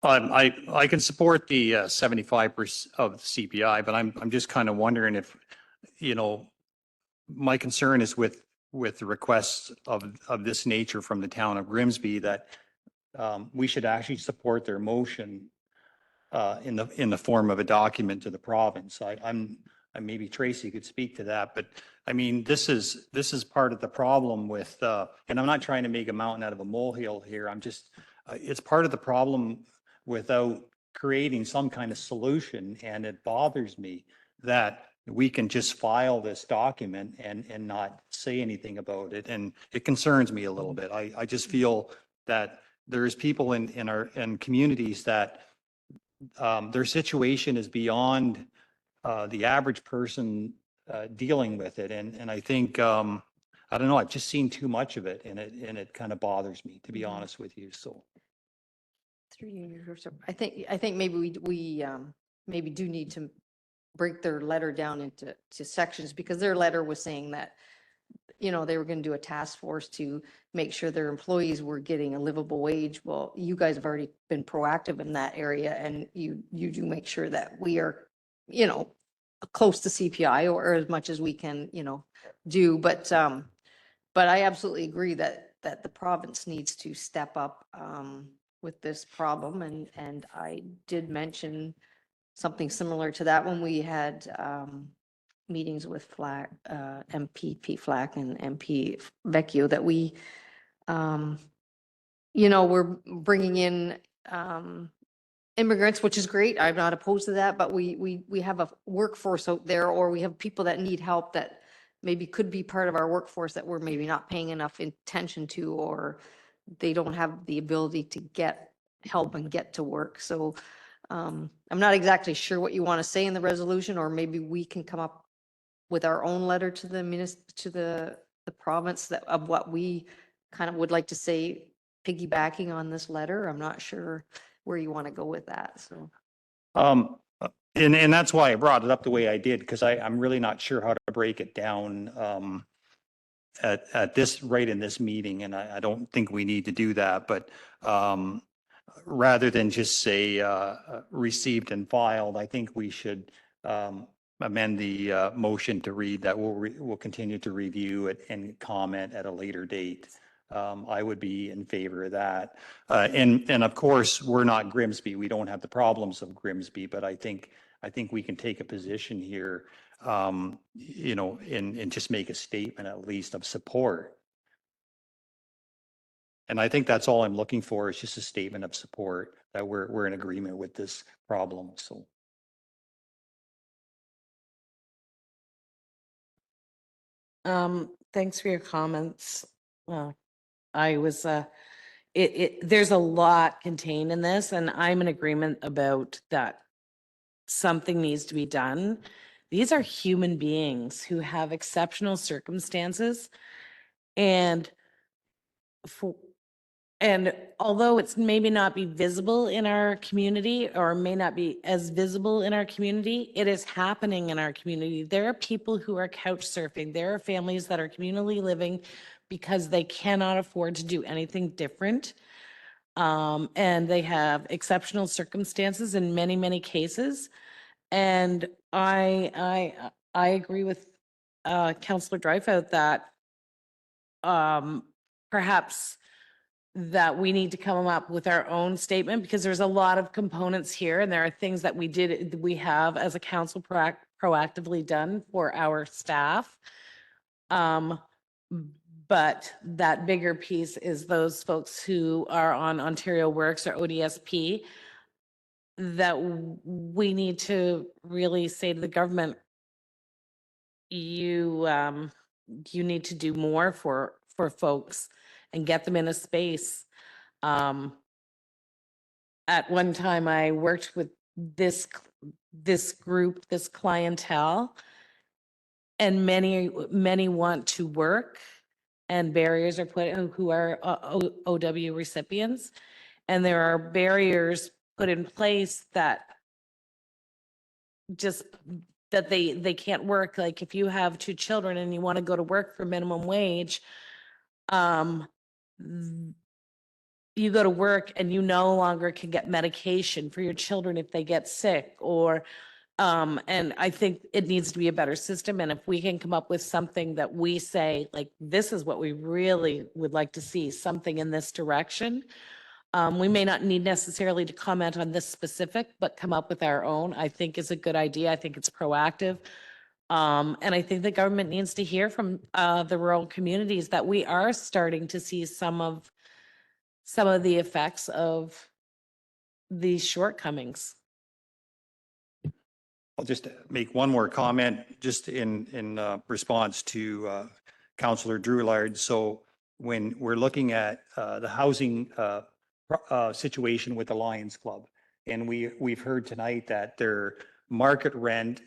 I can support the 75% of the CPI, but I'm just kind of wondering if, my concern is with the requests of this nature from the town of Grimsby that we should actually support their motion in the form of a document to the province. Maybe Tracy could speak to that, but I mean, this is part of the problem with, and I'm not trying to make a mountain out of a molehill here. It's part of the problem without creating some kind of solution. And it bothers me that we can just file this document and not say anything about it. And it concerns me a little bit. I just feel that there's people in communities that their situation is beyond the average person dealing with it. And I think, I don't know, I've just seen too much of it and it kind of bothers me, to be honest with you. So. 3 years or so. I think maybe we maybe do need to break their letter down into sections, because their letter was saying that they were going to do a task force to make sure their employees were getting a livable wage. Well, you guys have already been proactive in that area, and you do make sure that we are, close to CPI or as much as we can, do. But I absolutely agree that the province needs to step up with this problem. And I did mention something similar to that when we had meetings with Flack, MPP Flack and MP Vecchio, that we, we're bringing in immigrants, which is great. I'm not opposed to that, but we have a workforce out there, or we have people that need help that maybe could be part of our workforce that we're maybe not paying enough attention to, or they don't have the ability to get help and get to work. So I'm not exactly sure what you want to say in the resolution, or maybe we can come up with our own letter to the province that of what we kind of would like to say, piggybacking on this letter. I'm not sure where you want to go with that, so. And that's why I brought it up the way I did, because I'm really not sure how to break it down at this, right in this meeting, and I don't think we need to do that, but rather than just say received and filed, I think we should amend the motion to read that we'll continue to review it and comment at a later date. I would be in favor of that. And of course, we're not Grimsby. We don't have the problems of Grimsby, but I think we can take a position here, and just make a statement at least of support. And I think that's all I'm looking for, is just a statement of support that we're in agreement with this problem. So. Thanks for your comments. I was, there's a lot contained in this, and I'm in agreement about that. Something needs to be done. These are human beings who have exceptional circumstances, and although it's maybe not be visible in our community, or may not be as visible in our community, it is happening in our community. There are people who are couch surfing. There are families that are communally living because they cannot afford to do anything different. And they have exceptional circumstances in many, many cases. And I agree with Councillor Dreyfus that perhaps that we need to come up with our own statement, because there's a lot of components here, and there are things that we have as a council proactively done for our staff. But that bigger piece is those folks who are on Ontario Works or ODSP, that we need to really say to the government, you need to do more for folks and get them in a space. At one time, I worked with this group, this clientele, and many want to work, and barriers are put, who are OW recipients, and there are barriers put in place that just that they can't work. Like if you have 2 children and you want to go to work for minimum wage, you go to work and you no longer can get medication for your children if they get sick, or and I think it needs to be a better system. And if we can come up with something that we say, like, this is what we really would like to see, something in this direction. We may not need necessarily to comment on this specific, but come up with our own, I think is a good idea. I think it's proactive. And I think the government needs to hear from the rural communities that we are starting to see some of the effects of these shortcomings. I'll just make one more comment, just in response to Councillor Drouillard. So when we're looking at the housing situation with the Lions Club, and we've heard tonight that their market rent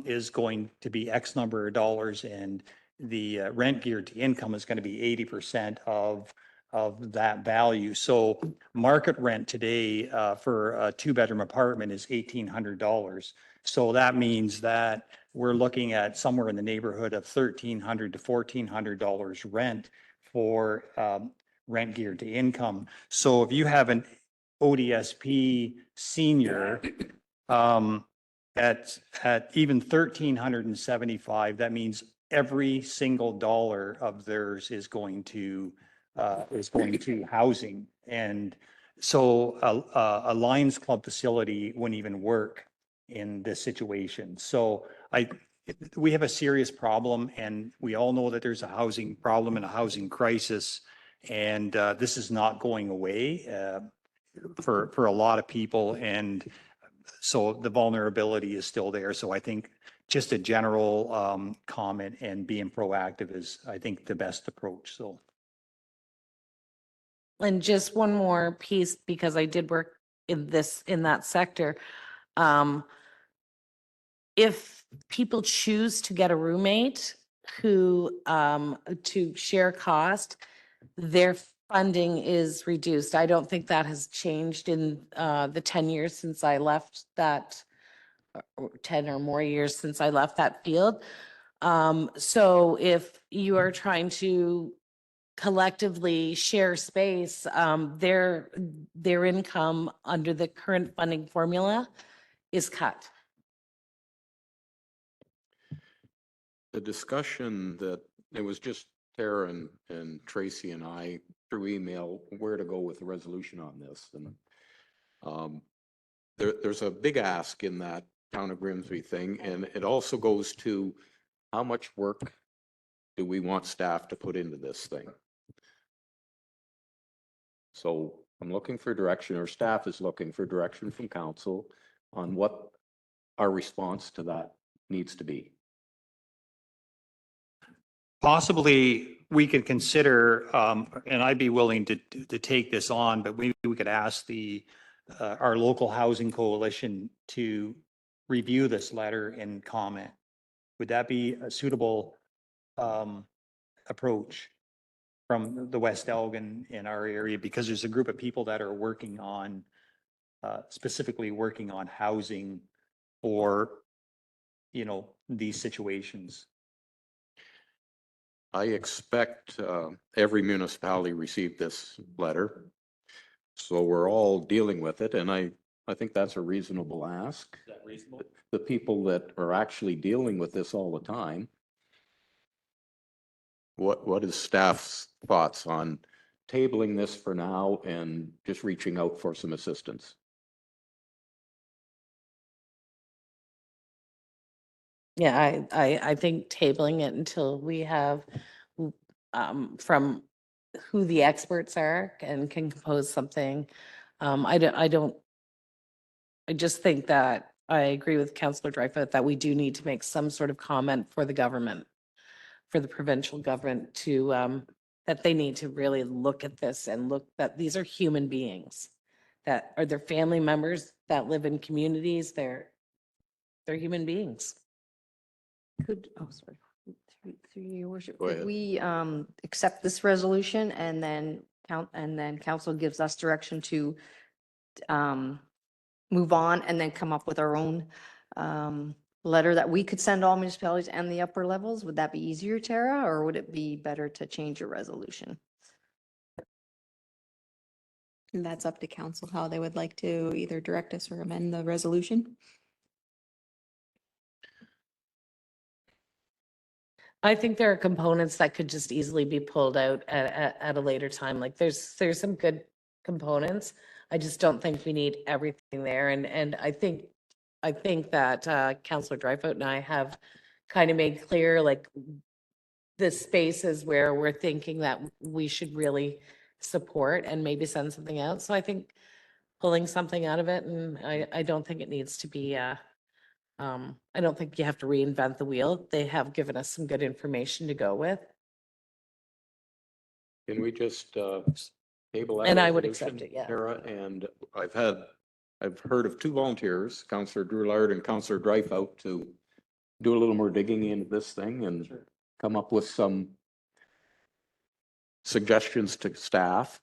is going to be X number of dollars, and the rent geared to income is going to be 80% of that value. So market rent today for a 2-bedroom apartment is $1,800. So that means that we're looking at somewhere in the neighborhood of $1,300 to $1,400 rent for rent geared to income. So if you have an ODSP senior at even 1,375, that means every single dollar of theirs is going to housing. And so a Lions Club facility wouldn't even work in this situation. So we have a serious problem, and we all know that there's a housing problem and a housing crisis. And this is not going away for a lot of people. And so the vulnerability is still there. So I think just a general comment and being proactive is, I think, the best approach. So. And just one more piece, because I did work in that sector. If people choose to get a roommate who, to share cost, their funding is reduced. I don't think that has changed in the 10 years since I left that, or 10 or more years since I left that field. So if you are trying to collectively share space, their income under the current funding formula is cut. The discussion that, it was just Tara and Tracy and I through email where to go with the resolution on this. And there's a big ask in that town of Grimsby thing. And it also goes to how much work do we want staff to put into this thing? So I'm looking for direction, or staff is looking for direction from council on what our response to that needs to be. Possibly, we could consider, and I'd be willing to take this on, but maybe we could ask our local housing coalition to review this letter and comment. Would that be a suitable approach from the West Elgin in our area? Because there's a group of people that are working on, specifically working on housing for, these situations. I expect every municipality received this letter. So we're all dealing with it, and I think that's a reasonable ask. Is that reasonable? The people that are actually dealing with this all the time. What is staff's thoughts on tabling this for now and just reaching out for some assistance? Yeah, I think tabling it until we have from who the experts are and can compose something. I just think that I agree with Councillor Dreyfus that we do need to make some sort of comment for the government, for the provincial government to, that they need to really look at this and look that these are human beings, that are their family members that live in communities. They're human beings. Through your worship, Go could ahead. we accept this resolution and then council gives us direction to move on and then come up with our own letter that we could send all municipalities and the upper levels? Would that be easier, Tara, or would it be better to change your resolution? And that's up to council how they would like to either direct us or amend the resolution. I think there are components that could just easily be pulled out at a later time. Like there's some good components. I just don't think we need everything there. And I think that Councillor Dreyfus and I have kind of made clear like the spaces where we're thinking that we should really support and maybe send something out. So I think pulling something out of it, and I don't think it needs to be I don't think you have to reinvent the wheel. They have given us some good information to go with. Can we just table that? And I would resolution, accept it, yeah. Tara? And I've heard of two volunteers, Councillor Drulard and Councillor Dreyfus, to do a little more digging into this thing and come up with some suggestions to staff,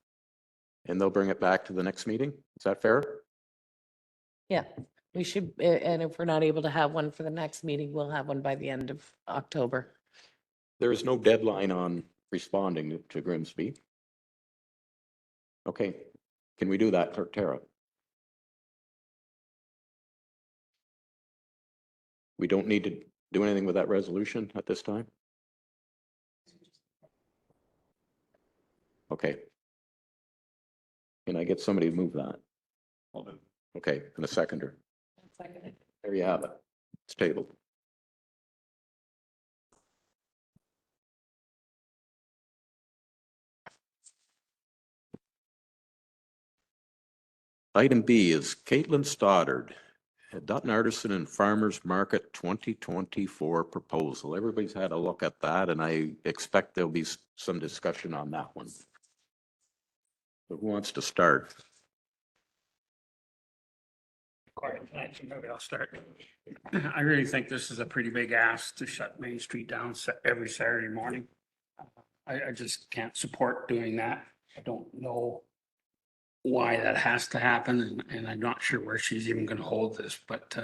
and they'll bring it back to the next meeting. Is that fair? Yeah, We should, and if we're not able to have one for the next meeting, we'll have one by the end of October. There is no deadline on responding to Grimsby. Okay, can we do that, Clerk Tara? We don't need to do anything with that resolution at this time? Okay. Can I get somebody to move that? Okay, and a seconder. There you have it. It's tabled. Item B is Caitlin Stoddard, Dutton Artisan and Farmers Market 2024 proposal. Everybody's had a look at that, and I expect there'll be some discussion on that one. So who wants to start? Quiet tonight, so maybe I'll start. I really think this is a pretty big ask to shut Main Street down every Saturday morning. I just can't support doing that. I don't know why that has to happen, and I'm not sure where she's even gonna hold this, but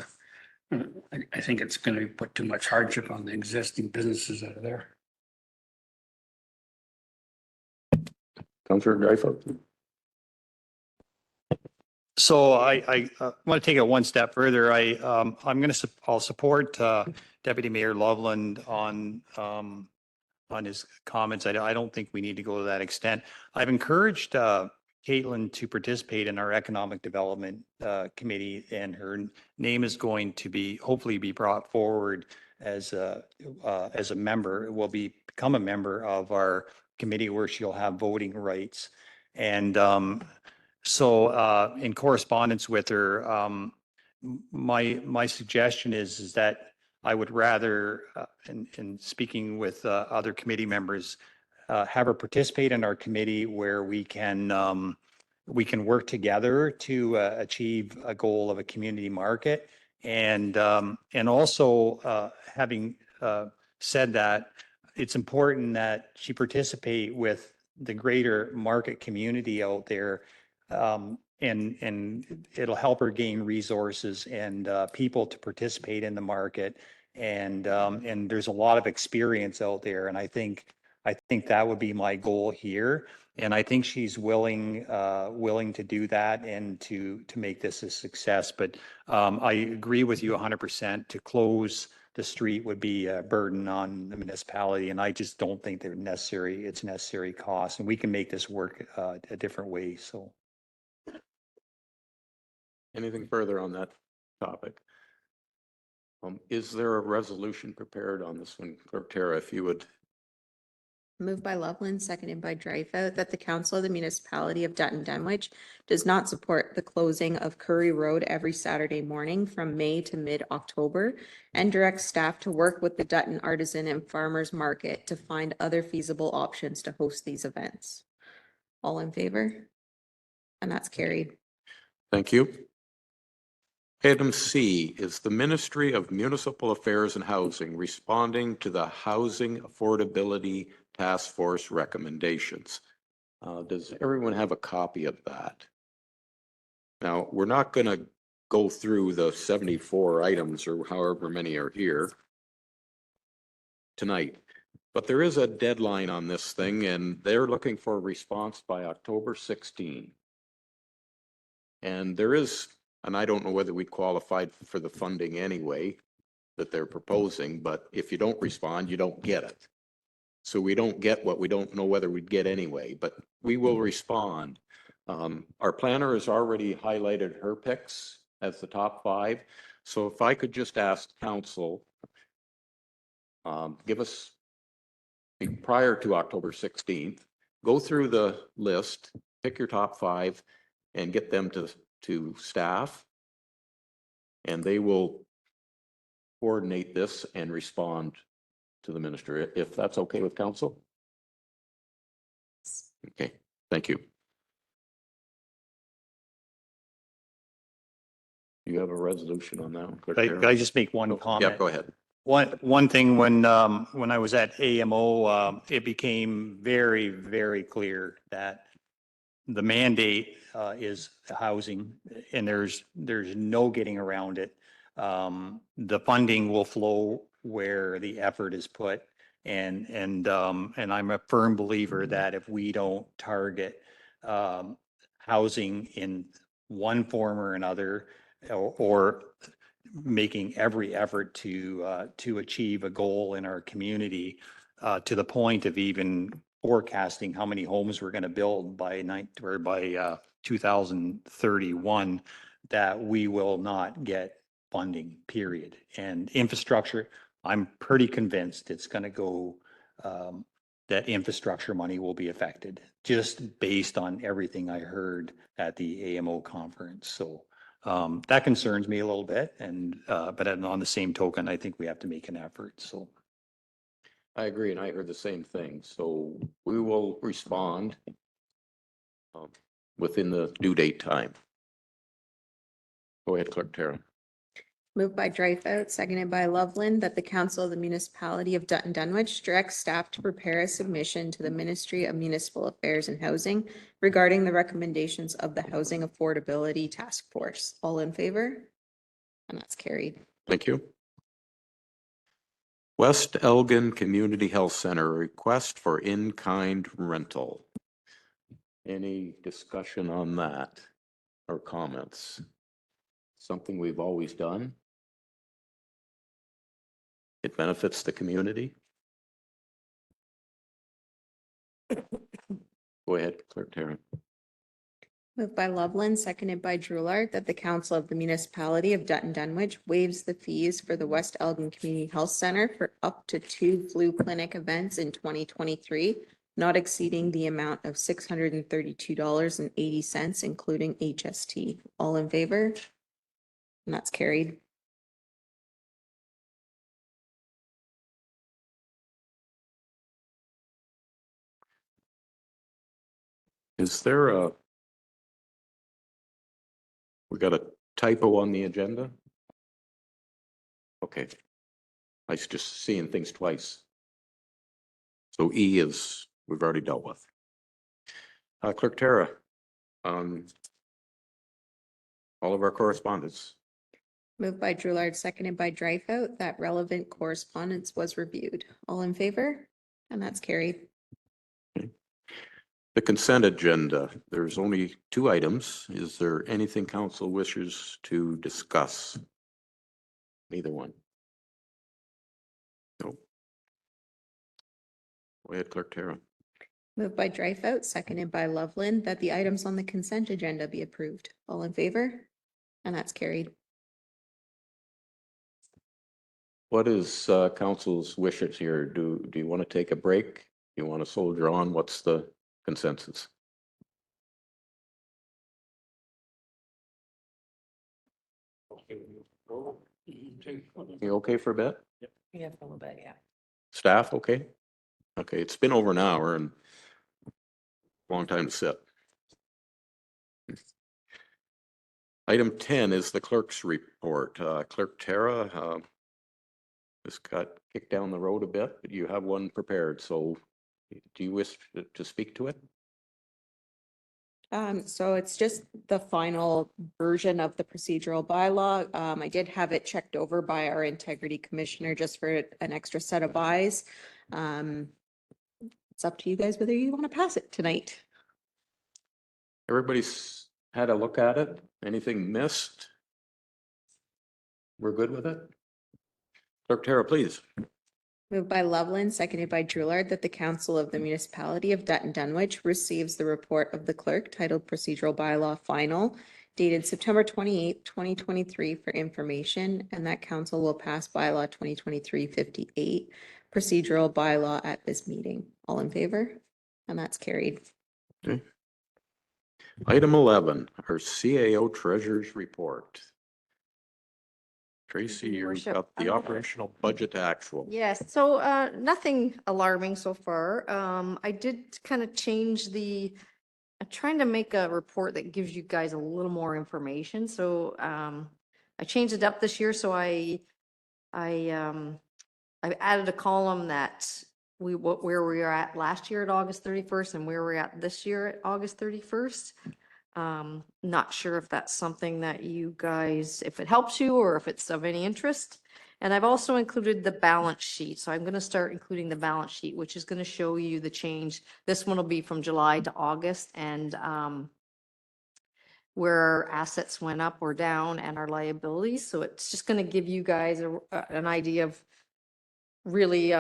I think it's gonna put too much hardship on the existing businesses that are there. Councillor Dreyfus? So I want to take it one step further. I'll support Deputy Mayor Loveland on his comments. I don't think we need to go to that extent. I've encouraged Caitlin to participate in our Economic Development Committee, and her name is going to hopefully be brought forward as a member. Will become a member of our committee where she'll have voting rights. And so in correspondence with her, my suggestion is that I would rather, in speaking with other committee members, have her participate in our committee where we can work together to achieve a goal of a community market. And also having said that, it's important that she participate with the greater market community out there. And it'll help her gain resources and people to participate in the market. And there's a lot of experience out there. And I think that would be my goal here. And I think she's willing to do that and to make this a success. But I agree with you 100%. To close the street would be a burden on the municipality. And I just don't think it's necessary cost. And we can make this work a different way. So. Anything further on that topic? Is there a resolution prepared on this one, Clerk Tara, if you would? Moved by Loveland, seconded by Dreyfus, that the Council of the Municipality of Dutton Dunwich does not support the closing of Curry Road every Saturday morning from May to mid-October, and directs staff to work with the Dutton Artisan and Farmers Market to find other feasible options to host these events. All in favor? And that's carried. Thank you. Item C is the Ministry of Municipal Affairs and Housing responding to the Housing Affordability Task Force recommendations. Does everyone have a copy of that? Now, we're not going to go through the 74 items or however many are here tonight, but there is a deadline on this thing, and they're looking for a response by October 16. And there is, and I don't know whether we qualified for the funding anyway that they're proposing, but if you don't respond, you don't get it. So we don't get what we don't know whether we'd get anyway, but we will respond. Our planner has already highlighted her picks as the top 5. So if I could just ask council, give us, prior to October 16th, go through the list, pick your top 5 and get them to staff, and they will coordinate this and respond to the minister, if that's okay with council. Okay, thank you. You have a resolution on that one? Can I just make one comment? Yeah, go ahead. One thing, when I was at AMO, it became very, very clear that the mandate is housing, and there's no getting around it. The funding will flow where the effort is put. And I'm a firm believer that if we don't target housing in one form or another, or making every effort to achieve a goal in our community, to the point of even forecasting how many homes we're going to build by 2031, that we will not get funding, period. And infrastructure, I'm pretty convinced it's going to go, that infrastructure money will be affected, just based on everything I heard at the AMO conference. So that concerns me a little bit. And but on the same token, I think we have to make an effort. So I agree, and I heard the same thing. So we will respond within the due date time. Go ahead, Clerk Tara. Moved by Dreyfus, seconded by Loveland, that the Council of the Municipality of Dutton Dunwich directs staff to prepare a submission to the Ministry of Municipal Affairs and Housing regarding the recommendations of the Housing Affordability Task Force. All in favor? And that's carried. Thank you. West Elgin Community Health Center, request for in-kind rental. Any discussion on that or comments? Something we've always done. It benefits the community. Go ahead, Clerk Tara. Moved by Loveland, seconded by Drulard, that the Council of the Municipality of Dutton Dunwich waives the fees for the West Elgin Community Health Center for up to 2 flu clinic events in 2023, not exceeding the amount of $632.80, including HST. All in favor? And that's carried. Is there we got a typo on the agenda? Okay. I was just seeing things twice. So E is, we've already dealt with. Clerk Tara, all of our correspondence. Moved by Drulard, seconded by Dreyfus, that relevant correspondence was reviewed. All in favor? And that's carried. The consent agenda, there's only 2 items. Is there anything council wishes to discuss? Neither one. No. Go ahead, Clerk Tara. Moved by Dreyfus, seconded by Loveland, that the items on the consent agenda be approved. All in favor? And that's carried. What is council's wishes here? Do you want to take a break? Do you want to soldier on? What's the consensus? You okay for a bit? Yeah, a little bit, yeah. Staff, okay? Okay, it's been over an hour and long time to sit. Item 10 is the clerk's report. Clerk Tara just got kicked down the road a bit, but you have one prepared. So do you wish to speak to it? So it's just the final version of the procedural bylaw. I did have it checked over by our integrity commissioner just for an extra set of eyes. It's up to you guys whether you want to pass it tonight. Everybody's had a look at it. Anything missed? We're good with it? Clerk Tara, please. Moved by Loveland, seconded by Drulard, that the Council of the Municipality of Dutton Dunwich receives the report of the clerk titled Procedural Bylaw Final, dated September 28th, 2023 for information, and that council will pass bylaw 2023-58 procedural bylaw at this meeting. All in favor? And that's carried. Okay. Item 11, our CAO Treasurer's Report. Tracy, Your you've Worship, got the operational budget actual. Yes, so nothing alarming so far. I did kind of change I'm trying to make a report that gives you guys a little more information. So I changed it up this year. So I added a column that where we were at last year at August 31st and where we're at this year at August 31st. Not sure if that's something that you guys, if it helps you or if it's of any interest. And I've also included the balance sheet. So I'm going to start including the balance sheet, which is going to show you the change. This one will be from July to August and where our assets went up or down and our liabilities. So it's just going to give you guys an idea of really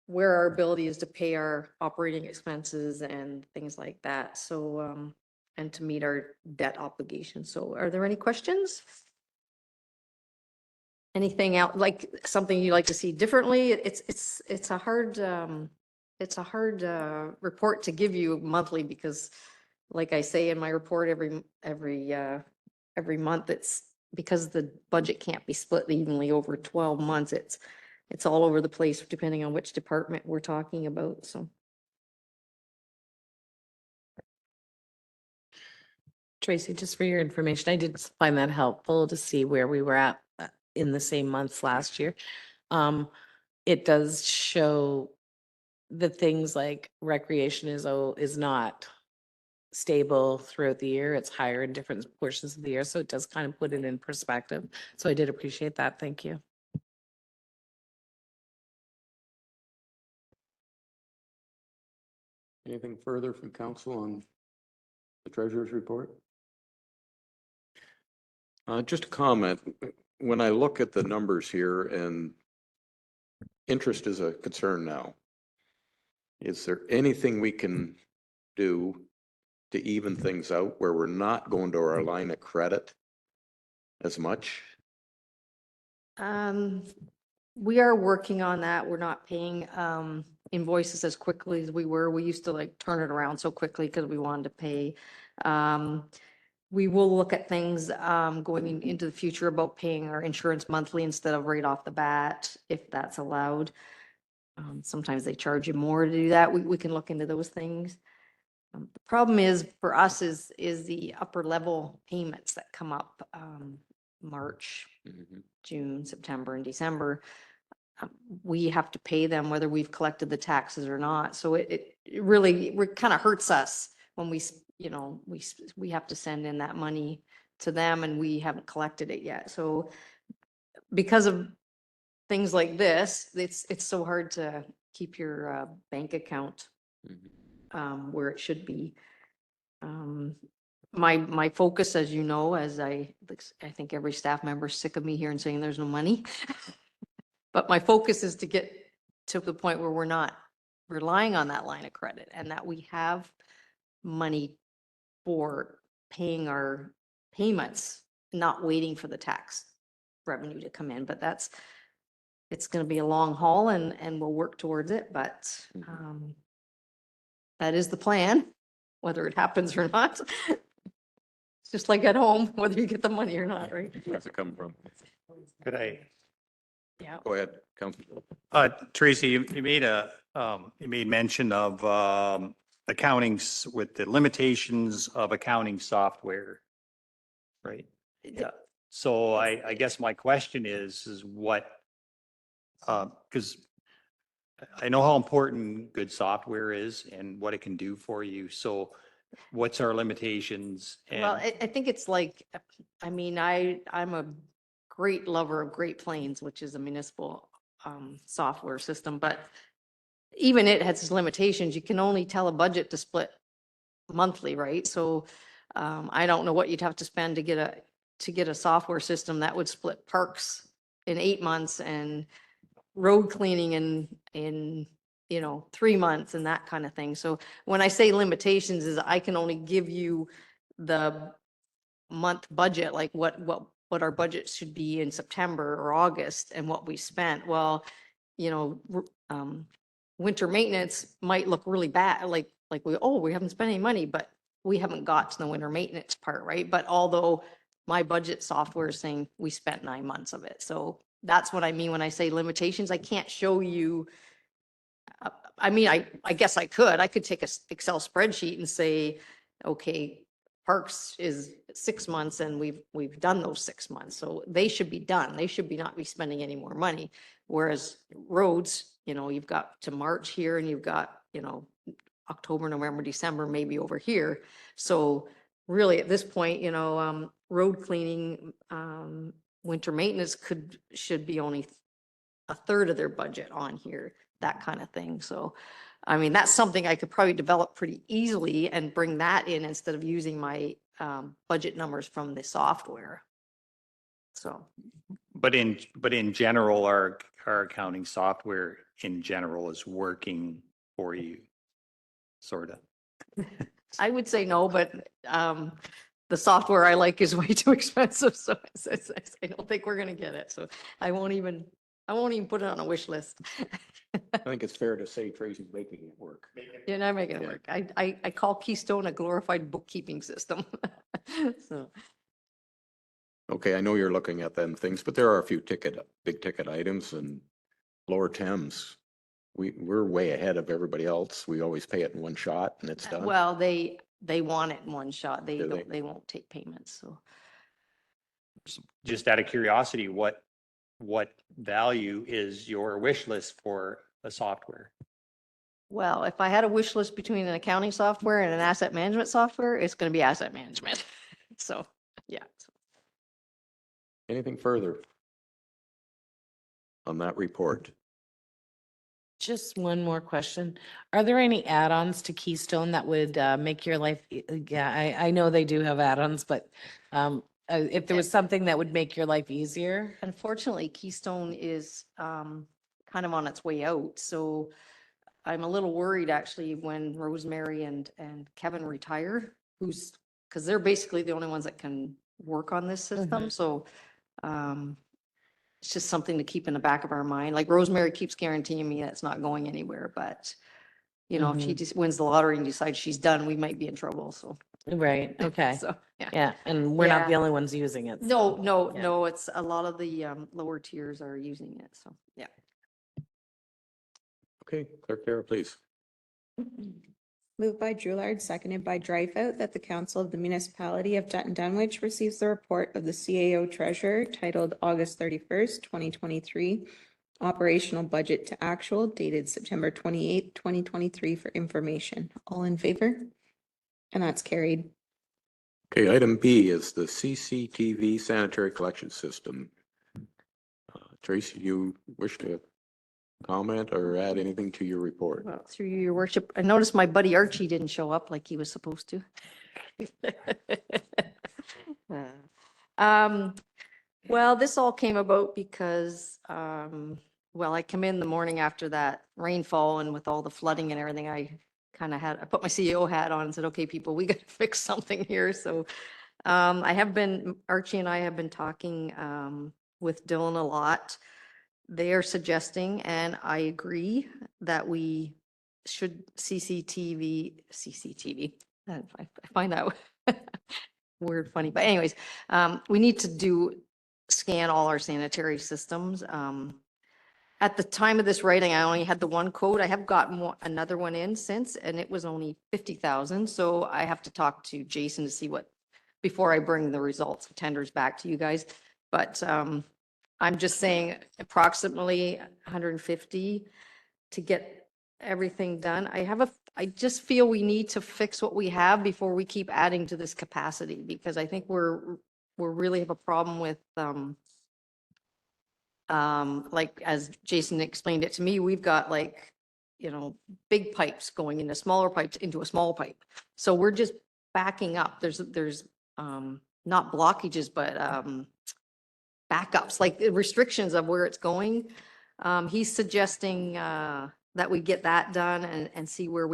where our ability is to pay our operating expenses and things like that. So, and to meet our debt obligations. So are there any questions? Anything out, like something you'd like to see differently? It's a hard, report to give you monthly because like I say in my report, every month, it's because the budget can't be split evenly over 12 months. It's all over the place depending on which department we're talking about, so. Tracy, just for your information, I did find that helpful to see where we were at in the same months last year. It does show the things like recreation is not stable throughout the year. It's higher in different portions of the year. So it does kind of put it in perspective. So I did appreciate that. Thank you. Anything further from council on the treasurer's report? Just a comment. When I look at the numbers here, and interest is a concern now, is there anything we can do to even things out where we're not going to our line of credit as much? We are working on that. We're not paying invoices as quickly as we were. We used to like turn it around so quickly because we wanted to pay. We will look at things going into the future about paying our insurance monthly instead of right off the bat, if that's allowed. Sometimes they charge you more to do that. We can look into those things. The problem is for us is the upper level payments that come up March, June, September, and December. We have to pay them whether we've collected the taxes or not. So it really kind of hurts us when we have to send in that money to them and we haven't collected it yet. So because of things like this, it's so hard to keep your bank account where it should be. My focus, as you know, I think every staff member is sick of me here and saying there's no money. But my focus is to get to the point where we're not relying on that line of credit and that we have money for paying our payments, not waiting for the tax revenue to come in. But it's going to be a long haul and we'll work towards it. But that is the plan, whether it happens or not. It's just like at home, whether you get the money or not, right? Where's it come from? Could I? Yeah. Go ahead, Council. Tracy, you made mention of accountings with the limitations of accounting software, right? Yeah. So I guess my question is what, because I know how important good software is and what it can do for you. So what's our limitations? Well, And I think it's like, I mean, I'm a great lover of Great Plains, which is a municipal software system, but even it has its limitations. You can only tell a budget to split monthly, right? So I don't know what you'd have to spend to get a software system that would split parks in 8 months and road cleaning in 3 months and that kind of thing. So when I say limitations is I can only give you the month budget, like what our budget should be in September or August and what we spent. Well, winter maintenance might look really bad, like we haven't spent any money, but we haven't got to the winter maintenance part, right? But although my budget software is saying we spent 9 months of it. So that's what I mean when I say limitations. I can't show you. I mean, I guess I could take a Excel spreadsheet and say, okay, parks is 6 months and we've done those 6 months. So they should be done. They should not be spending any more money. Whereas roads, you've got to March here and you've got, October, November, December, maybe over here. So really at this point, road cleaning, winter maintenance should be only a third of their budget on here, that kind of thing. So, I mean, that's something I could probably develop pretty easily and bring that in instead of using my budget numbers from the software. So, But in general, our accounting software in general is working for you, sort of. I would say no, but the software I like is way too expensive, so I don't think we're gonna get it. So I won't even put it on a wish list. I think it's fair to say Tracy's making it work. You're not making it Yeah. work. I call Keystone a glorified bookkeeping system. So, Okay, I know you're looking at them things, but there are a few big ticket items and Lower Thames. We're way ahead of everybody else. We always pay it in one shot and it's done. well, they want it in one shot. Do they? They won't take payments, so. Just out of curiosity, what value is your wish list for a software? Well, if I had a wish list between an accounting software and an asset management software, it's gonna be asset management. So, yeah. Anything further on that report? Just one more question. Are there any add-ons to Keystone that would make your life, yeah, I know they do have add-ons, but if there was something that would make your life easier? Unfortunately, Keystone is kind of on its way out, so I'm a little worried actually when Rosemary and Kevin retire, because they're basically the only ones that can work on this system, so it's just something to keep in the back of our mind. Like Rosemary keeps guaranteeing me that it's not going anywhere, but if she just wins the lottery and decides she's done, we might be in trouble, so. Right, okay. So, yeah. Yeah, and we're not the Yeah. only ones using it. No, so, no, yeah. no, it's a lot of the lower tiers are using it, so, yeah. Okay, Clerk Carroll, please. Moved by Drewlard, seconded by Dreyfus, that the Council of the Municipality of Dutton Dunwich receives the report of the CAO Treasurer titled August 31st, 2023, Operational Budget to Actual, dated September 28th, 2023, for information. All in favor? And that's carried. Okay, item B is the CCTV sanitary collection system. Tracy, you wish to comment or add anything to your report? Well, through your worship, I noticed my buddy Archie didn't show up like he was supposed to. Well, this all came about because, well, I come in the morning after that rainfall and with all the flooding and everything, I put my CEO hat on and said, okay, people, we got to fix something here. So Archie and I have been talking with Dylan a lot. They are suggesting, and I agree, that we should CCTV, I find that word funny, but anyways, we need to scan all our sanitary systems. At the time of this writing, I only had the one code. I have gotten another one in since, and it was only 50,000. So I have to talk to Jason to see before I bring the results of tenders back to you guys. But I'm just saying approximately 150 to get everything done. I just feel we need to fix what we have before we keep adding to this capacity, because I think we're really have a problem with, like, as Jason explained it to me, we've got like, big pipes going into smaller pipes into a small pipe. So we're just backing up. There's not blockages, but backups, like the restrictions of where it's going. He's suggesting that we get that done and see where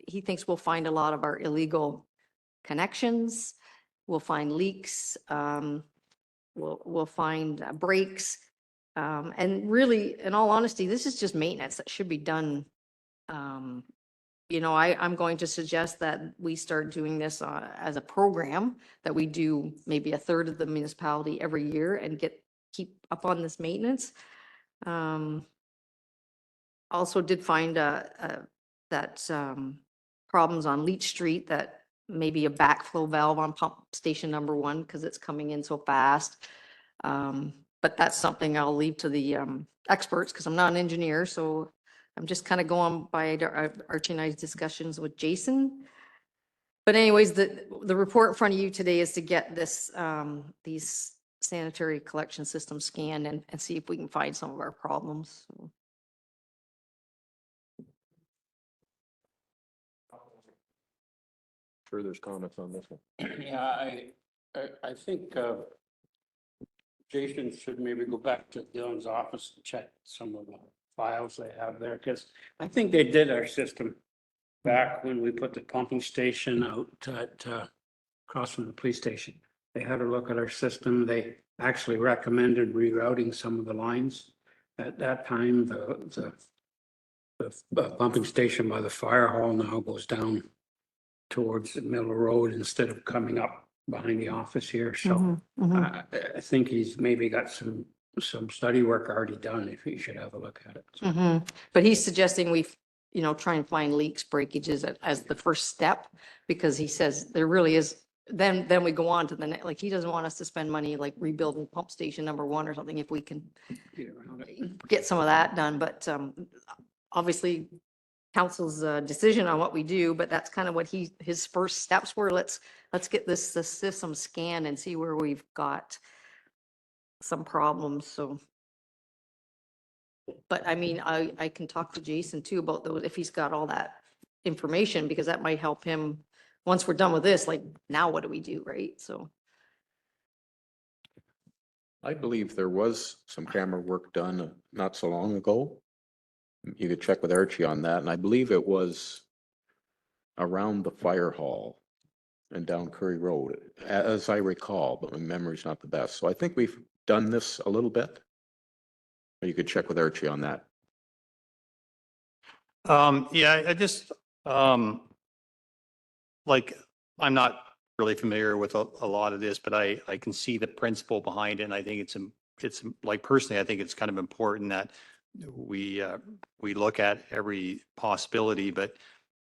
he thinks we'll find a lot of our illegal connections. We'll find leaks. We'll find breaks. And really, in all honesty, this is just maintenance that should be done. I'm going to suggest that we start doing this as a program, that we do maybe a third of the municipality every year and keep up on this maintenance. Also did find that problems on Leach Street, that maybe a backflow valve on pump station number 1 because it's coming in so fast. But that's something I'll leave to the experts, because I'm not an engineer. So I'm just kind of going by Archie and I's discussions with Jason. But anyways, the report in front of you today is to get this, these sanitary collection systems scanned and see if we can find some of our problems. So, Sure, there's comments on this one. Yeah, I think Jason should maybe go back to Dylan's office and check some of the files they have there, because I think they did our system back when we put the pumping station out at across from the police station. They had a look at our system. They actually recommended rerouting some of the lines. At that time, the pumping station by the fire hall now goes down towards the middle road instead of coming up behind the office here. So I think he's maybe got some study work already done, if he should have a look at it. So, But he's suggesting we, try and find leaks, breakages as the first step, because he says there really is, then we go on to the next, like, he doesn't want us to spend money like rebuilding pump station number 1 or something, if we can get around it. get some of that done. But obviously council's decision on what we do, but that's kind of what his first steps were. Let's get the system scanned and see where we've got some problems. So, but I mean, I can talk to Jason too about those, if he's got all that information, because that might help him once we're done with this, like, now what do we do, right? So. I believe there was some camera work done not so long ago. You could check with Archie on that, and I believe it was around the fire hall and down Curry Road, as I recall, but my memory's not the best. So I think we've done this a little bit. Or you could check with Archie on that. Yeah, I just, like, I'm not really familiar with a lot of this, but I can see the principle behind it. And I think it's like, personally, I think it's kind of important that we look at every possibility, but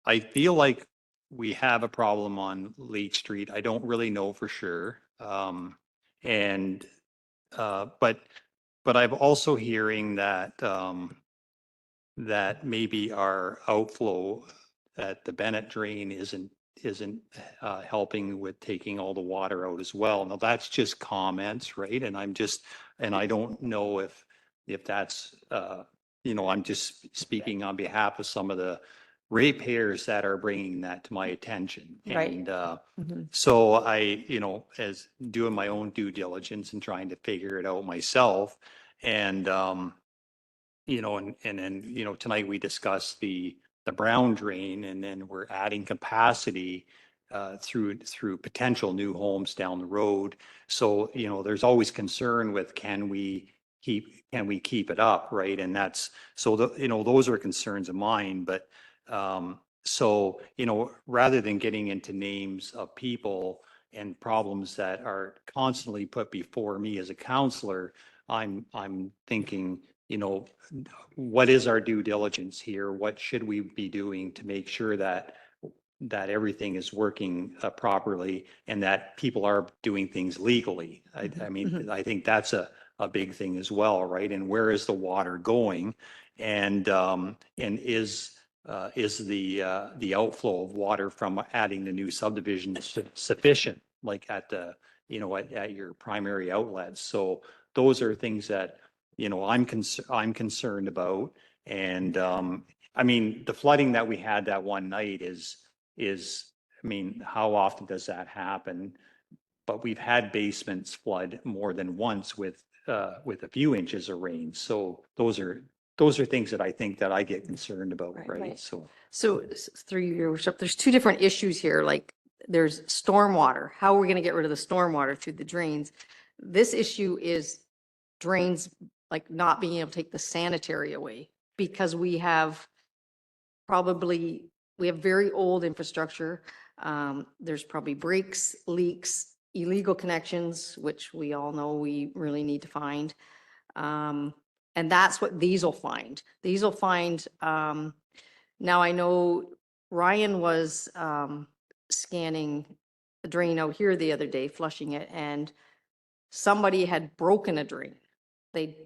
I feel like we have a problem on Leach Street. I don't really know for sure. But I'm also hearing that, that maybe our outflow at the Bennett drain isn't helping with taking all the water out as well. Now, that's just comments, right? And I don't know if that's, I'm just speaking on behalf of some of the ratepayers that are bringing that to my attention. Right. And so I, as doing my own due diligence and trying to figure it out myself. And, and then, tonight we discussed the Brown drain, and then we're adding capacity through potential new homes down the road. So, there's always concern with, can we keep it up, right? And that's, so those are concerns of mine. But so, rather than getting into names of people and problems that are constantly put before me as a counselor, I'm thinking, what is our due diligence here? What should we be doing to make sure that everything is working properly and that people are doing things legally? I mean, I think that's a big thing as well, right? And where is the water going? And is the outflow of water from adding the new subdivision sufficient, like at the, at your primary outlets? So those are things that, I'm concerned about. And I mean, the flooding that we had that one night is, I mean, how often does that happen? But we've had basements flood more than once with a few inches of rain. So those are things that I think that I get concerned about, right? So through your worship, there's 2 different issues here. Like, there's stormwater. How are we going to get rid of the stormwater through the drains? This issue is drains, like, not being able to take the sanitary away, because we have very old infrastructure. There's probably breaks, leaks, illegal connections, which we all know we really need to find. And that's what these will find. These will find, now I know Ryan was scanning the drain out here the other day, flushing it, and somebody had broken a drain. They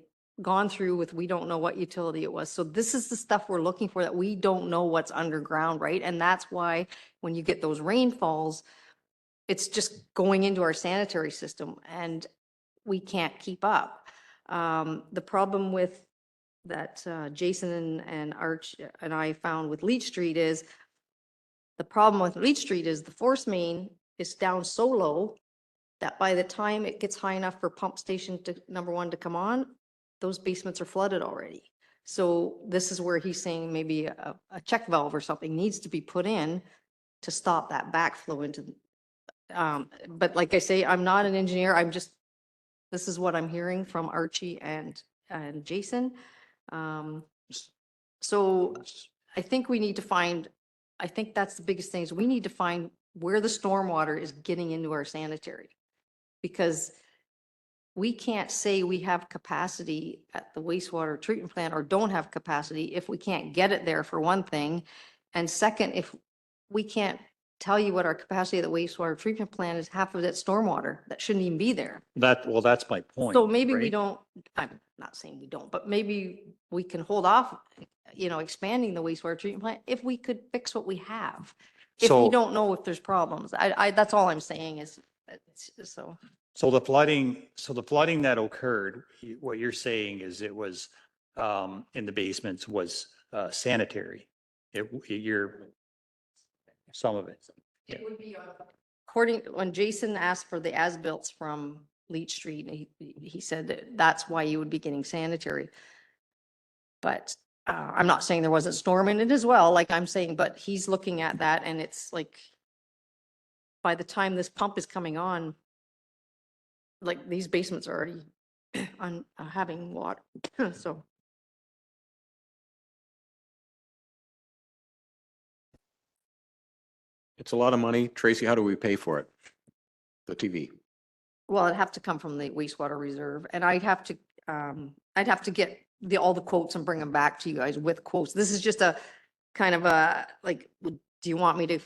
gone through with, we don't know what utility it was. So this is the stuff we're looking for, that we don't know what's underground, right? And that's why when you get those rainfalls, it's just going into our sanitary system and we can't keep up. The problem with that Jason and Arch and I found with Leach Street is, the problem with Leach Street is the force main is down so low that by the time it gets high enough for pump station to number one to come on, those basements are flooded already. So this is where he's saying maybe a check valve or something needs to be put in to stop that backflow into. But like I say, I'm not an engineer. This is what I'm hearing from Archie and Jason. So I think we need to find, I think that's the biggest thing, is we need to find where the stormwater is getting into our sanitary. Because we can't say we have capacity at the wastewater treatment plant or don't have capacity if we can't get it there, for one thing. And second, if we can't tell you what our capacity of the wastewater treatment plant is, half of that stormwater that shouldn't even be there. Well, that's my point. So maybe we right? don't, I'm not saying we don't, but maybe we can hold off, expanding the wastewater treatment plant if we could fix what we have. If So- we don't know if there's problems. That's all I'm saying is, so. So the flooding that occurred, what you're saying is it was in the basements was sanitary. Some of it. It would be, according, when Jason asked for the as-built from Leach Street, he said that that's why you would be getting sanitary. But I'm not saying there wasn't storm in it as well, like I'm saying, but he's looking at that and it's like, by the time this pump is coming on, like these basements are already on having water, so. It's a lot of money. Tracy, how do we pay for it? The TV. Well, it'd have to come from the wastewater reserve, and I'd have to get all the quotes and bring them back to you guys with quotes. This is just a kind of a, like, do you want me to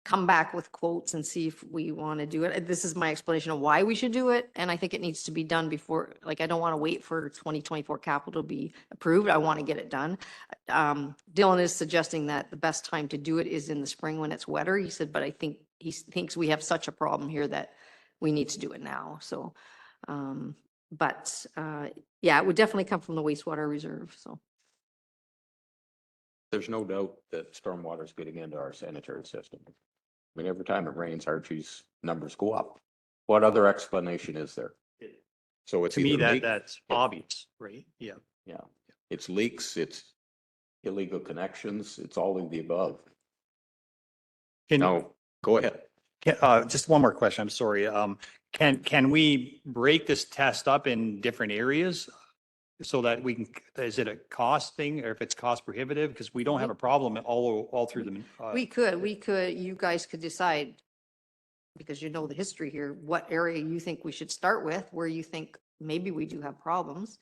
come back with quotes and see if we want to do it? This is my explanation of why we should do it, and I think it needs to be done before, like, I don't want to wait for 2024 capital to be approved. I want to get it done. Dylan is suggesting that the best time to do it is in the spring when it's wetter. He said, but I think he thinks we have such a problem here that we need to do it now. So, yeah, it would definitely come from the wastewater reserve. So. There's no doubt that stormwater is getting into our sanitary system. I mean, every time it rains, Archie's numbers go up. What other explanation is there? So it's To me, either leak- that's obvious, right? Yeah. Yeah, it's leaks, it's illegal connections, it's all of the above. Now, go ahead. Just one more question. I'm sorry. Can we break this test up in different areas so that we can, is it a cost thing or if it's cost prohibitive? Because we don't have a problem all through the. We could, you guys could decide, because you know the history here, what area you think we should start with, where you think maybe we do have problems.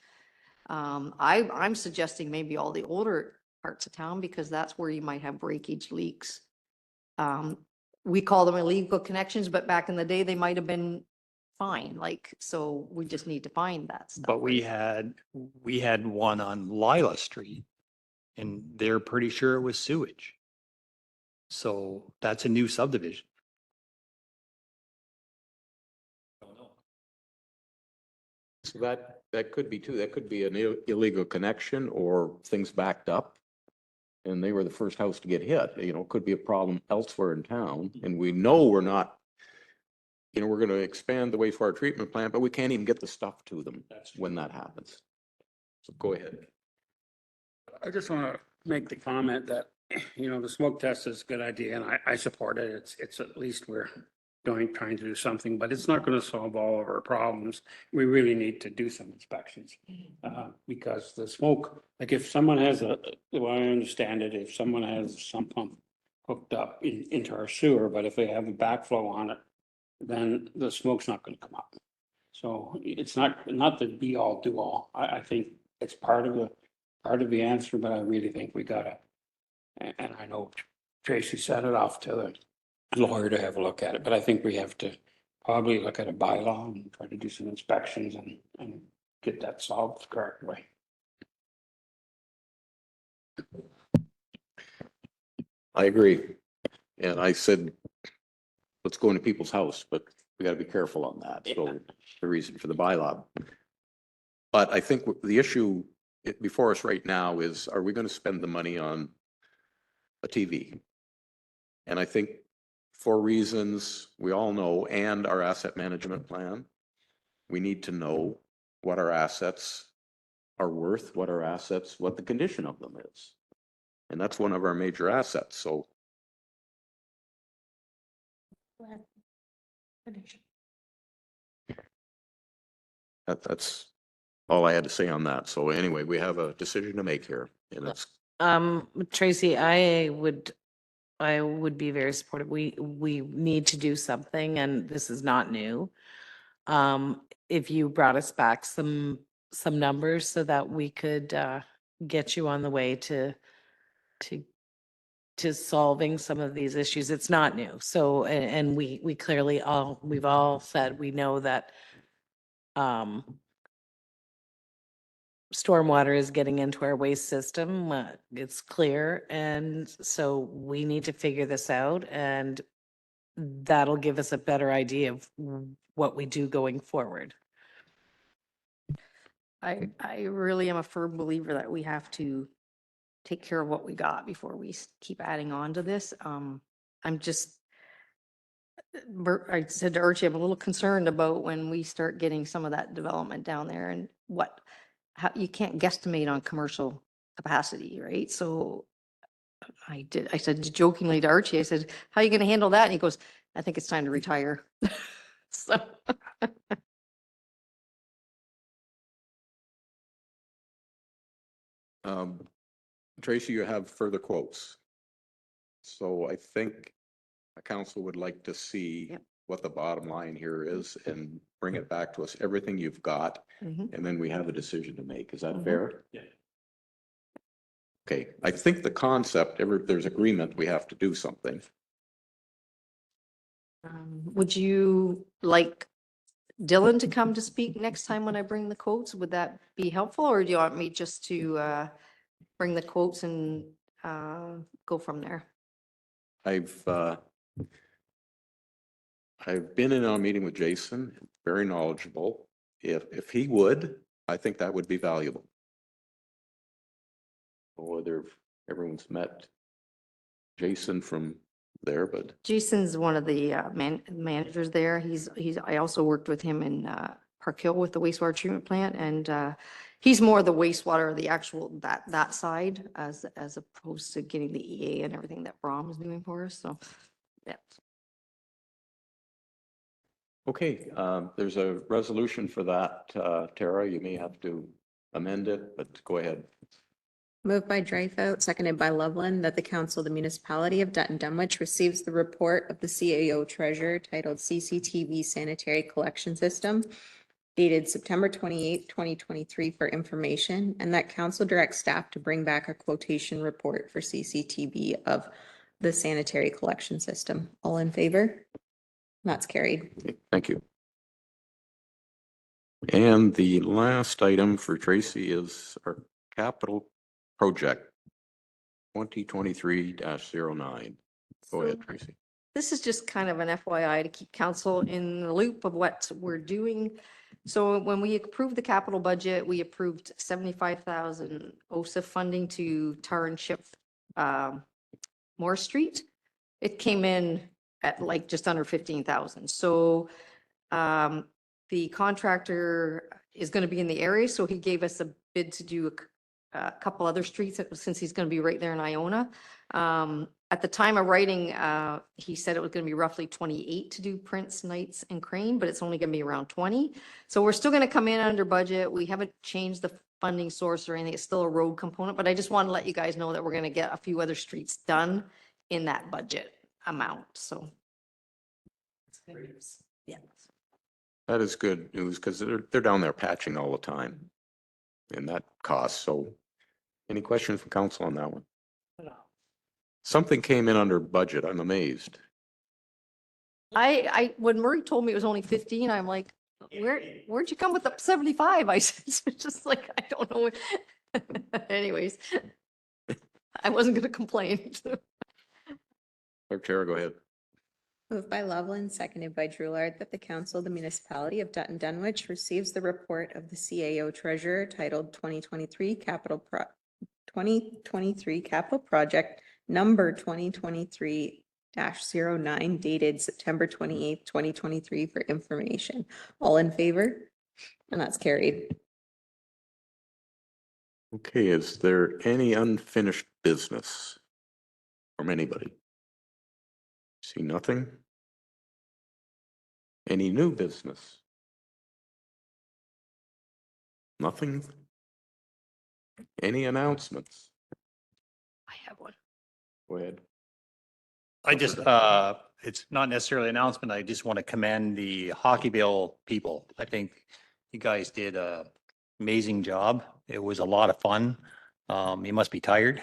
I'm suggesting maybe all the older parts of town, because that's where you might have breakage leaks. We call them illegal connections, but back in the day, they might have been fine, like, so we just need to find that stuff. But we had one on Lila Street and they're pretty sure it was sewage. So that's a new subdivision. So that could be too, that could be an illegal connection or things backed up. And they were the first house to get hit, could be a problem elsewhere in town. And we know we're not, we're going to expand the wastewater treatment plant, but we can't even get the stuff to them when that happens. So go ahead. I just want to make the comment that, the smoke test is a good idea and I support it. It's at least we're trying to do something, but it's not going to solve all of our problems. We really need to do some inspections. Because the smoke, like if someone has I understand it, if someone has a sump pump hooked up into our sewer, but if they have a backflow on it, then the smoke's not going to come up. So it's not the be all do all. I think it's part of the answer, but I really think we gotta, and I know Tracy set it off to the lawyer to have a look at it, but I think we have to probably look at a bylaw and try to do some inspections and get that solved the correct way. I agree. And I said, let's go into people's house, but we got to be careful on that. So the reason for the bylaw. But I think the issue before us right now is, are we going to spend the money on a TV? And I think for reasons we all know, and our asset management plan, we need to know what our assets are worth, what the condition of them is. And that's one of our major assets. So that's all I had to say on that. So anyway, we have a decision to make here, and it's Tracy, I would be very supportive. We need to do something, and this is not new. If you brought us back some numbers so that we could get you on the way to solving some of these issues. It's not new. So, and we clearly we've all said, we know that stormwater is getting into our waste system. It's clear. And so we need to figure this out, and that'll give us a better idea of what we do going forward. I really am a firm believer that we have to take care of what we got before we keep adding on to this. I'm just, I said to Archie, I'm a little concerned about when we start getting some of that development down there and how you can't guesstimate on commercial capacity, right? So I said jokingly to Archie, I said, how are you going to handle that? And he goes, I think it's time to retire. So. Tracy, you have further quotes. So I think a council would like to see what the bottom line here is and bring it back to us, everything you've got, and then we have a decision to make. Is that fair? Yeah. Okay, I think the concept, there's agreement, we have to do something. Would you like Dylan to come to speak next time when I bring the quotes? Would that be helpful, or do you want me just to bring the quotes and go from there? I've been in a meeting with Jason, very knowledgeable. If he would, I think that would be valuable. Whether everyone's met Jason from there, but Jason's one of the managers there. I also worked with him in Park Hill with the wastewater treatment plant, and he's more the wastewater, the actual that side, as opposed to getting the EA and everything that Brom is doing for us. So, yeah. okay, there's a resolution for that, Tara. You may have to amend it, but go ahead. Moved by Dreyfus, seconded by Loveland, that the council of the municipality of Dutton Dunwich receives the report of the CAO treasurer titled CCTV Sanitary Collection System dated September 28, 2023 for information, and that council directs staff to bring back a quotation report for CCTV of the sanitary collection system. All in favor? That's carried. Okay, thank you. And the last item for Tracy is our capital project 2023-09. Go ahead, Tracy. This is just kind of an FYI to keep council in the loop of what we're doing. So when we approved the capital budget, we approved 75,000 OSIF funding to tar and chip Moore Street. It came in at like just under 15,000. So the contractor is going to be in the area, so he gave us a bid to do a couple other streets since he's going to be right there in Iona. At the time of writing, he said it was going to be roughly 28 to do Prince, Knights, and Crane, but it's only going to be around 20. So we're still going to come in under budget. We haven't changed the funding source or anything. It's still a road component, but I just want to let you guys know that we're going to get a few other streets done in that budget amount. So. Yeah. That is good news because they're down there patching all the time, and that costs. So, any questions from council on that one? No. Something came in under budget. I'm amazed. When Murray told me it was only 15, I'm like, where'd you come with the 75? I said, it's just like, I don't know. Anyways, I wasn't gonna complain. Clerk Chair, go ahead. Moved by Loveland, seconded by Drulard, that the council of the municipality of Dutton Dunwich receives the report of the CAO treasurer titled 2023 capital project number 2023-09 dated September 28th, 2023 for information. All in favor? And that's carried. Okay, is there any unfinished business from anybody? See nothing? Any new business? Nothing? Any announcements? I have one. Go ahead. I just, it's not necessarily an announcement. I just want to commend the Hockeyville people. I think you guys did a amazing job. It was a lot of fun. You must be tired.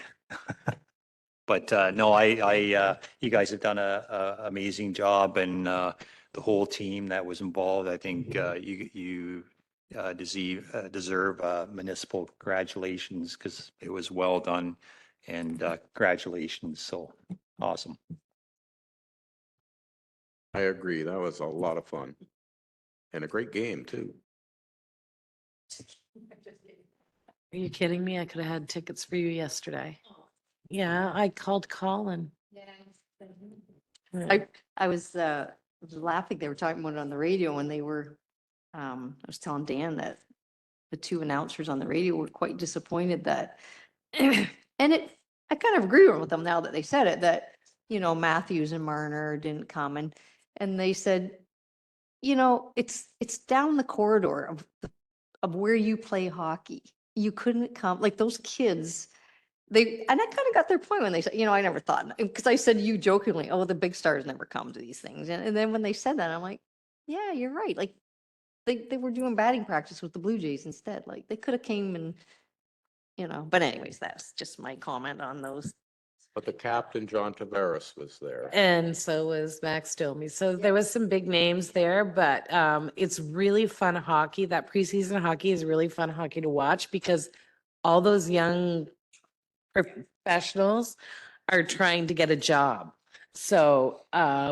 But no, you guys have done a amazing job, and the whole team that was involved. I think you deserve municipal congratulations because it was well done, and congratulations. So awesome. I agree. That was a lot of fun. And a great game too. Are you kidding me? I could have had tickets for you yesterday. Yeah, I called Colin. I was laughing. They were talking about it on the radio when they were, I was telling Dan that the two announcers on the radio were quite disappointed that, and I kind of agree with them now that they said it, that, Matthews and Marner didn't come, and they said, it's down the corridor of where you play hockey. You couldn't come, like those kids. And I kind of got their point when they said, I never thought, because I said you jokingly, oh, the big stars never come to these things. And then when they said that, I'm like, yeah, you're right. Like they were doing batting practice with the Blue Jays instead. Like they could have came and, but anyways, that's just my comment on those. But the captain, John Tavares, was there. And so was Max Domi. So there was some big names there, but it's really fun hockey. That preseason hockey is really fun hockey to watch because all those young professionals are trying to get a job. So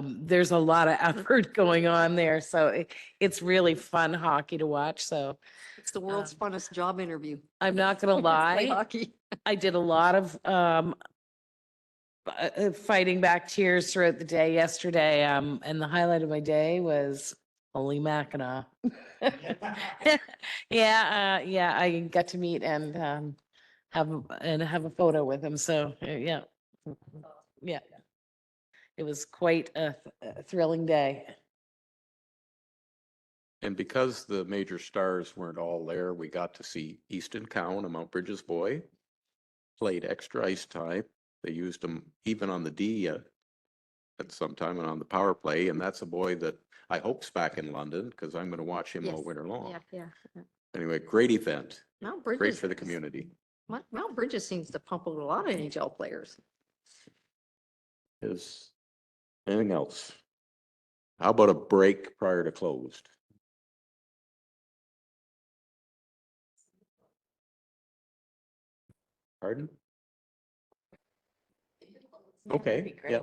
there's a lot of effort going on there. So it's really fun hockey to watch. So It's the world's funnest job interview. I'm not gonna Play lie. hockey. I did a lot of fighting back tears throughout the day yesterday. And the highlight of my day was holy Mackinac. Yeah, I got to meet and have a photo with him. So yeah. It was quite a thrilling day. And because the major stars weren't all there, we got to see Easton Cowan, a Mount Bridges boy, played extra ice time. They used him even on the D at some time and on the power play. And that's a boy that I hope's back in London because I'm going to watch him all Yes. winter long. Yeah. Anyway, great event. Mount Bridges. Great for the community. Mount Bridges seems to pump out a lot of NHL players. Is anything else? How about a break prior to closed? Pardon? Okay, yeah.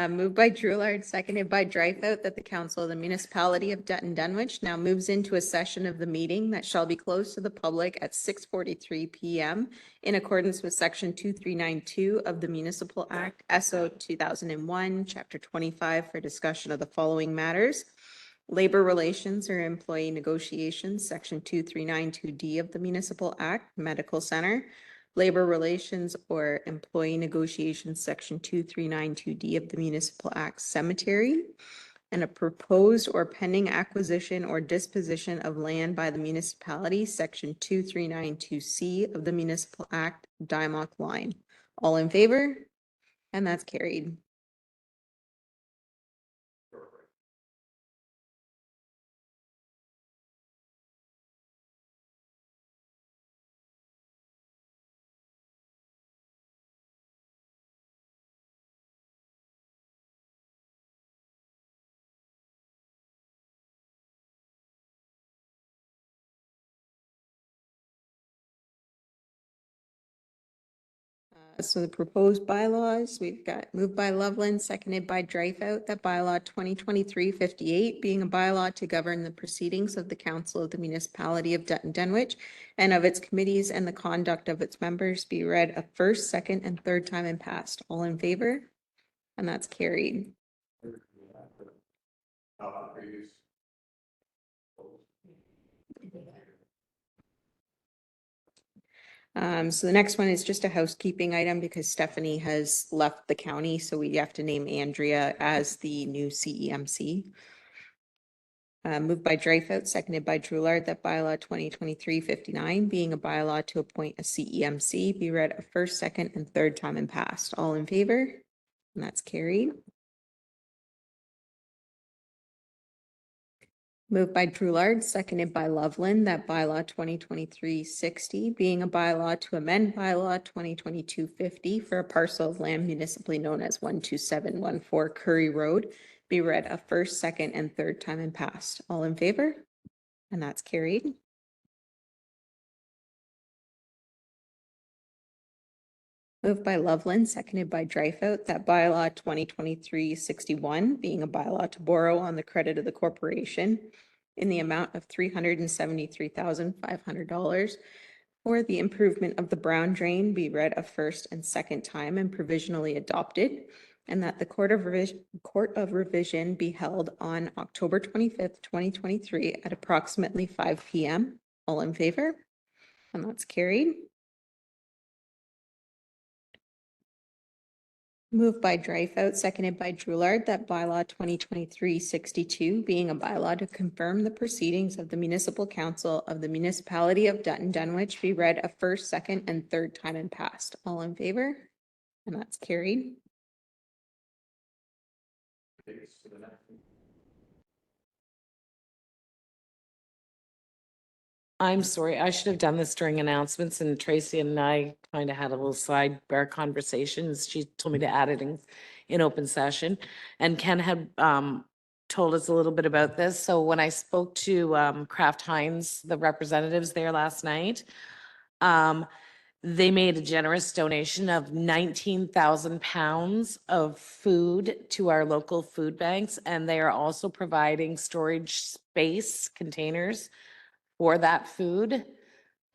Moved by Drulard, seconded by Dreyfus, that the council of the municipality of Dutton Dunwich now moves into a session of the meeting that shall be closed to the public at 6:43 PM in accordance with section 2392 of the Municipal Act, SO 2001, chapter 25, for discussion of the following matters: labor relations or employee negotiations, section 2392D of the Municipal Act, medical center; labor relations or employee negotiations, section 2392D of the Municipal Act, cemetery; and a proposed or pending acquisition or disposition of land by the municipality, section 2392C of the Municipal Act, Dymock line. All in favor? And that's carried. So the proposed bylaws, we've got moved by Loveland, seconded by Dreyfus, that bylaw 2023-58 being a bylaw to govern the proceedings of the council of the municipality of Dutton Dunwich and of its committees and the conduct of its members be read a first, second, and third time and passed. All in favor? And that's carried. So the next one is just a housekeeping item because Stephanie has left the county, so we have to name Andrea as the new CEMC. Moved by Dreyfus, seconded by Droulard, that bylaw 2023-59 being a bylaw to appoint a CEMC be read a first, second, and third time and passed. All in favor? And that's carried. Moved by Droulard, seconded by Loveland, that bylaw 2023-60 being a bylaw to amend bylaw 2022-50 for a parcel of land municipally known as 12714 Curry Road be read a first, second, and third time and passed. All in favor? And that's carried. Moved by Loveland, seconded by Dreyfus, that bylaw 2023-61 being a bylaw to borrow on the credit of the corporation in the amount of $373,500 for the improvement of the Brown Drain be read a first and second time and provisionally adopted, and that the Court of Revision be held on October 25th, 2023 at approximately 5 p.m. All in favor? And that's carried. Moved by Dreyfus, seconded by Droulard, that bylaw 2023-62 being a bylaw to confirm the proceedings of the municipal council of the municipality of Dutton Dunwich be read a first, second, and third time and passed. All in favor? And that's carried. I'm sorry, I should have done this during announcements, and Tracy and I kind of had a little sidebar conversations. She told me to add it in open session. And Ken had told us a little bit about this. So when I spoke to Kraft Heinz, the representatives there last night, they made a generous donation of 19,000 pounds of food to our local food banks, and they are also providing storage space containers for that food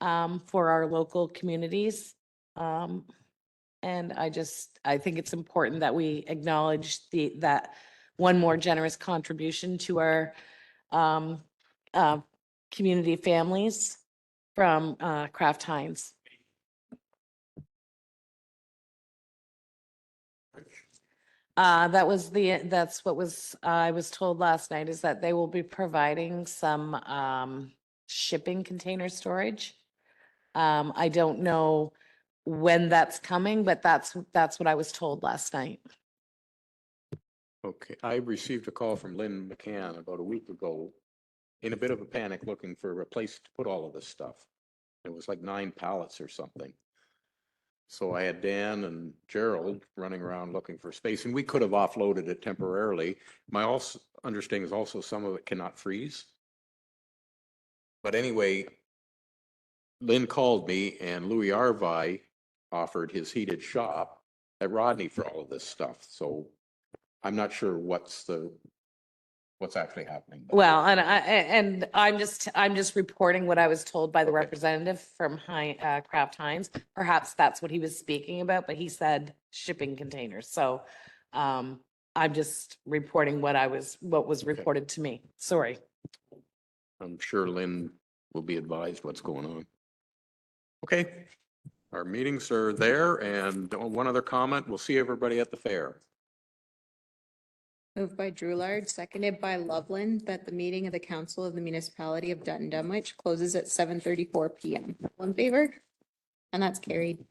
for our local communities. And I think it's important that we acknowledge that one more generous contribution to our community families from Kraft Heinz. That's what I was told last night, is that they will be providing some shipping container storage. I don't know when that's coming, but that's what I was told last night. Okay, I received a call from Lynn McCann about a week ago in a bit of a panic looking for a place to put all of this stuff. It was like 9 pallets or something. So I had Dan and Gerald running around looking for space, and we could have offloaded it temporarily. My understanding is also some of it cannot freeze. But anyway, Lynn called me and Louis Arvai offered his heated shop at Rodney for all of this stuff. So I'm not sure what's actually happening. Well, and I'm just reporting what I was told by the representative from Kraft Heinz. Perhaps that's what he was speaking about, but he said shipping containers. So I'm just reporting what was reported to me. Sorry. I'm sure Lynn will be advised what's going on. Okay, our meetings are there, and one other comment, we'll see everybody at the fair. Moved by Droulard, seconded by Loveland, that the meeting of the council of the municipality of Dutton Dunwich closes at 7:34 p.m. All in favor? And that's carried.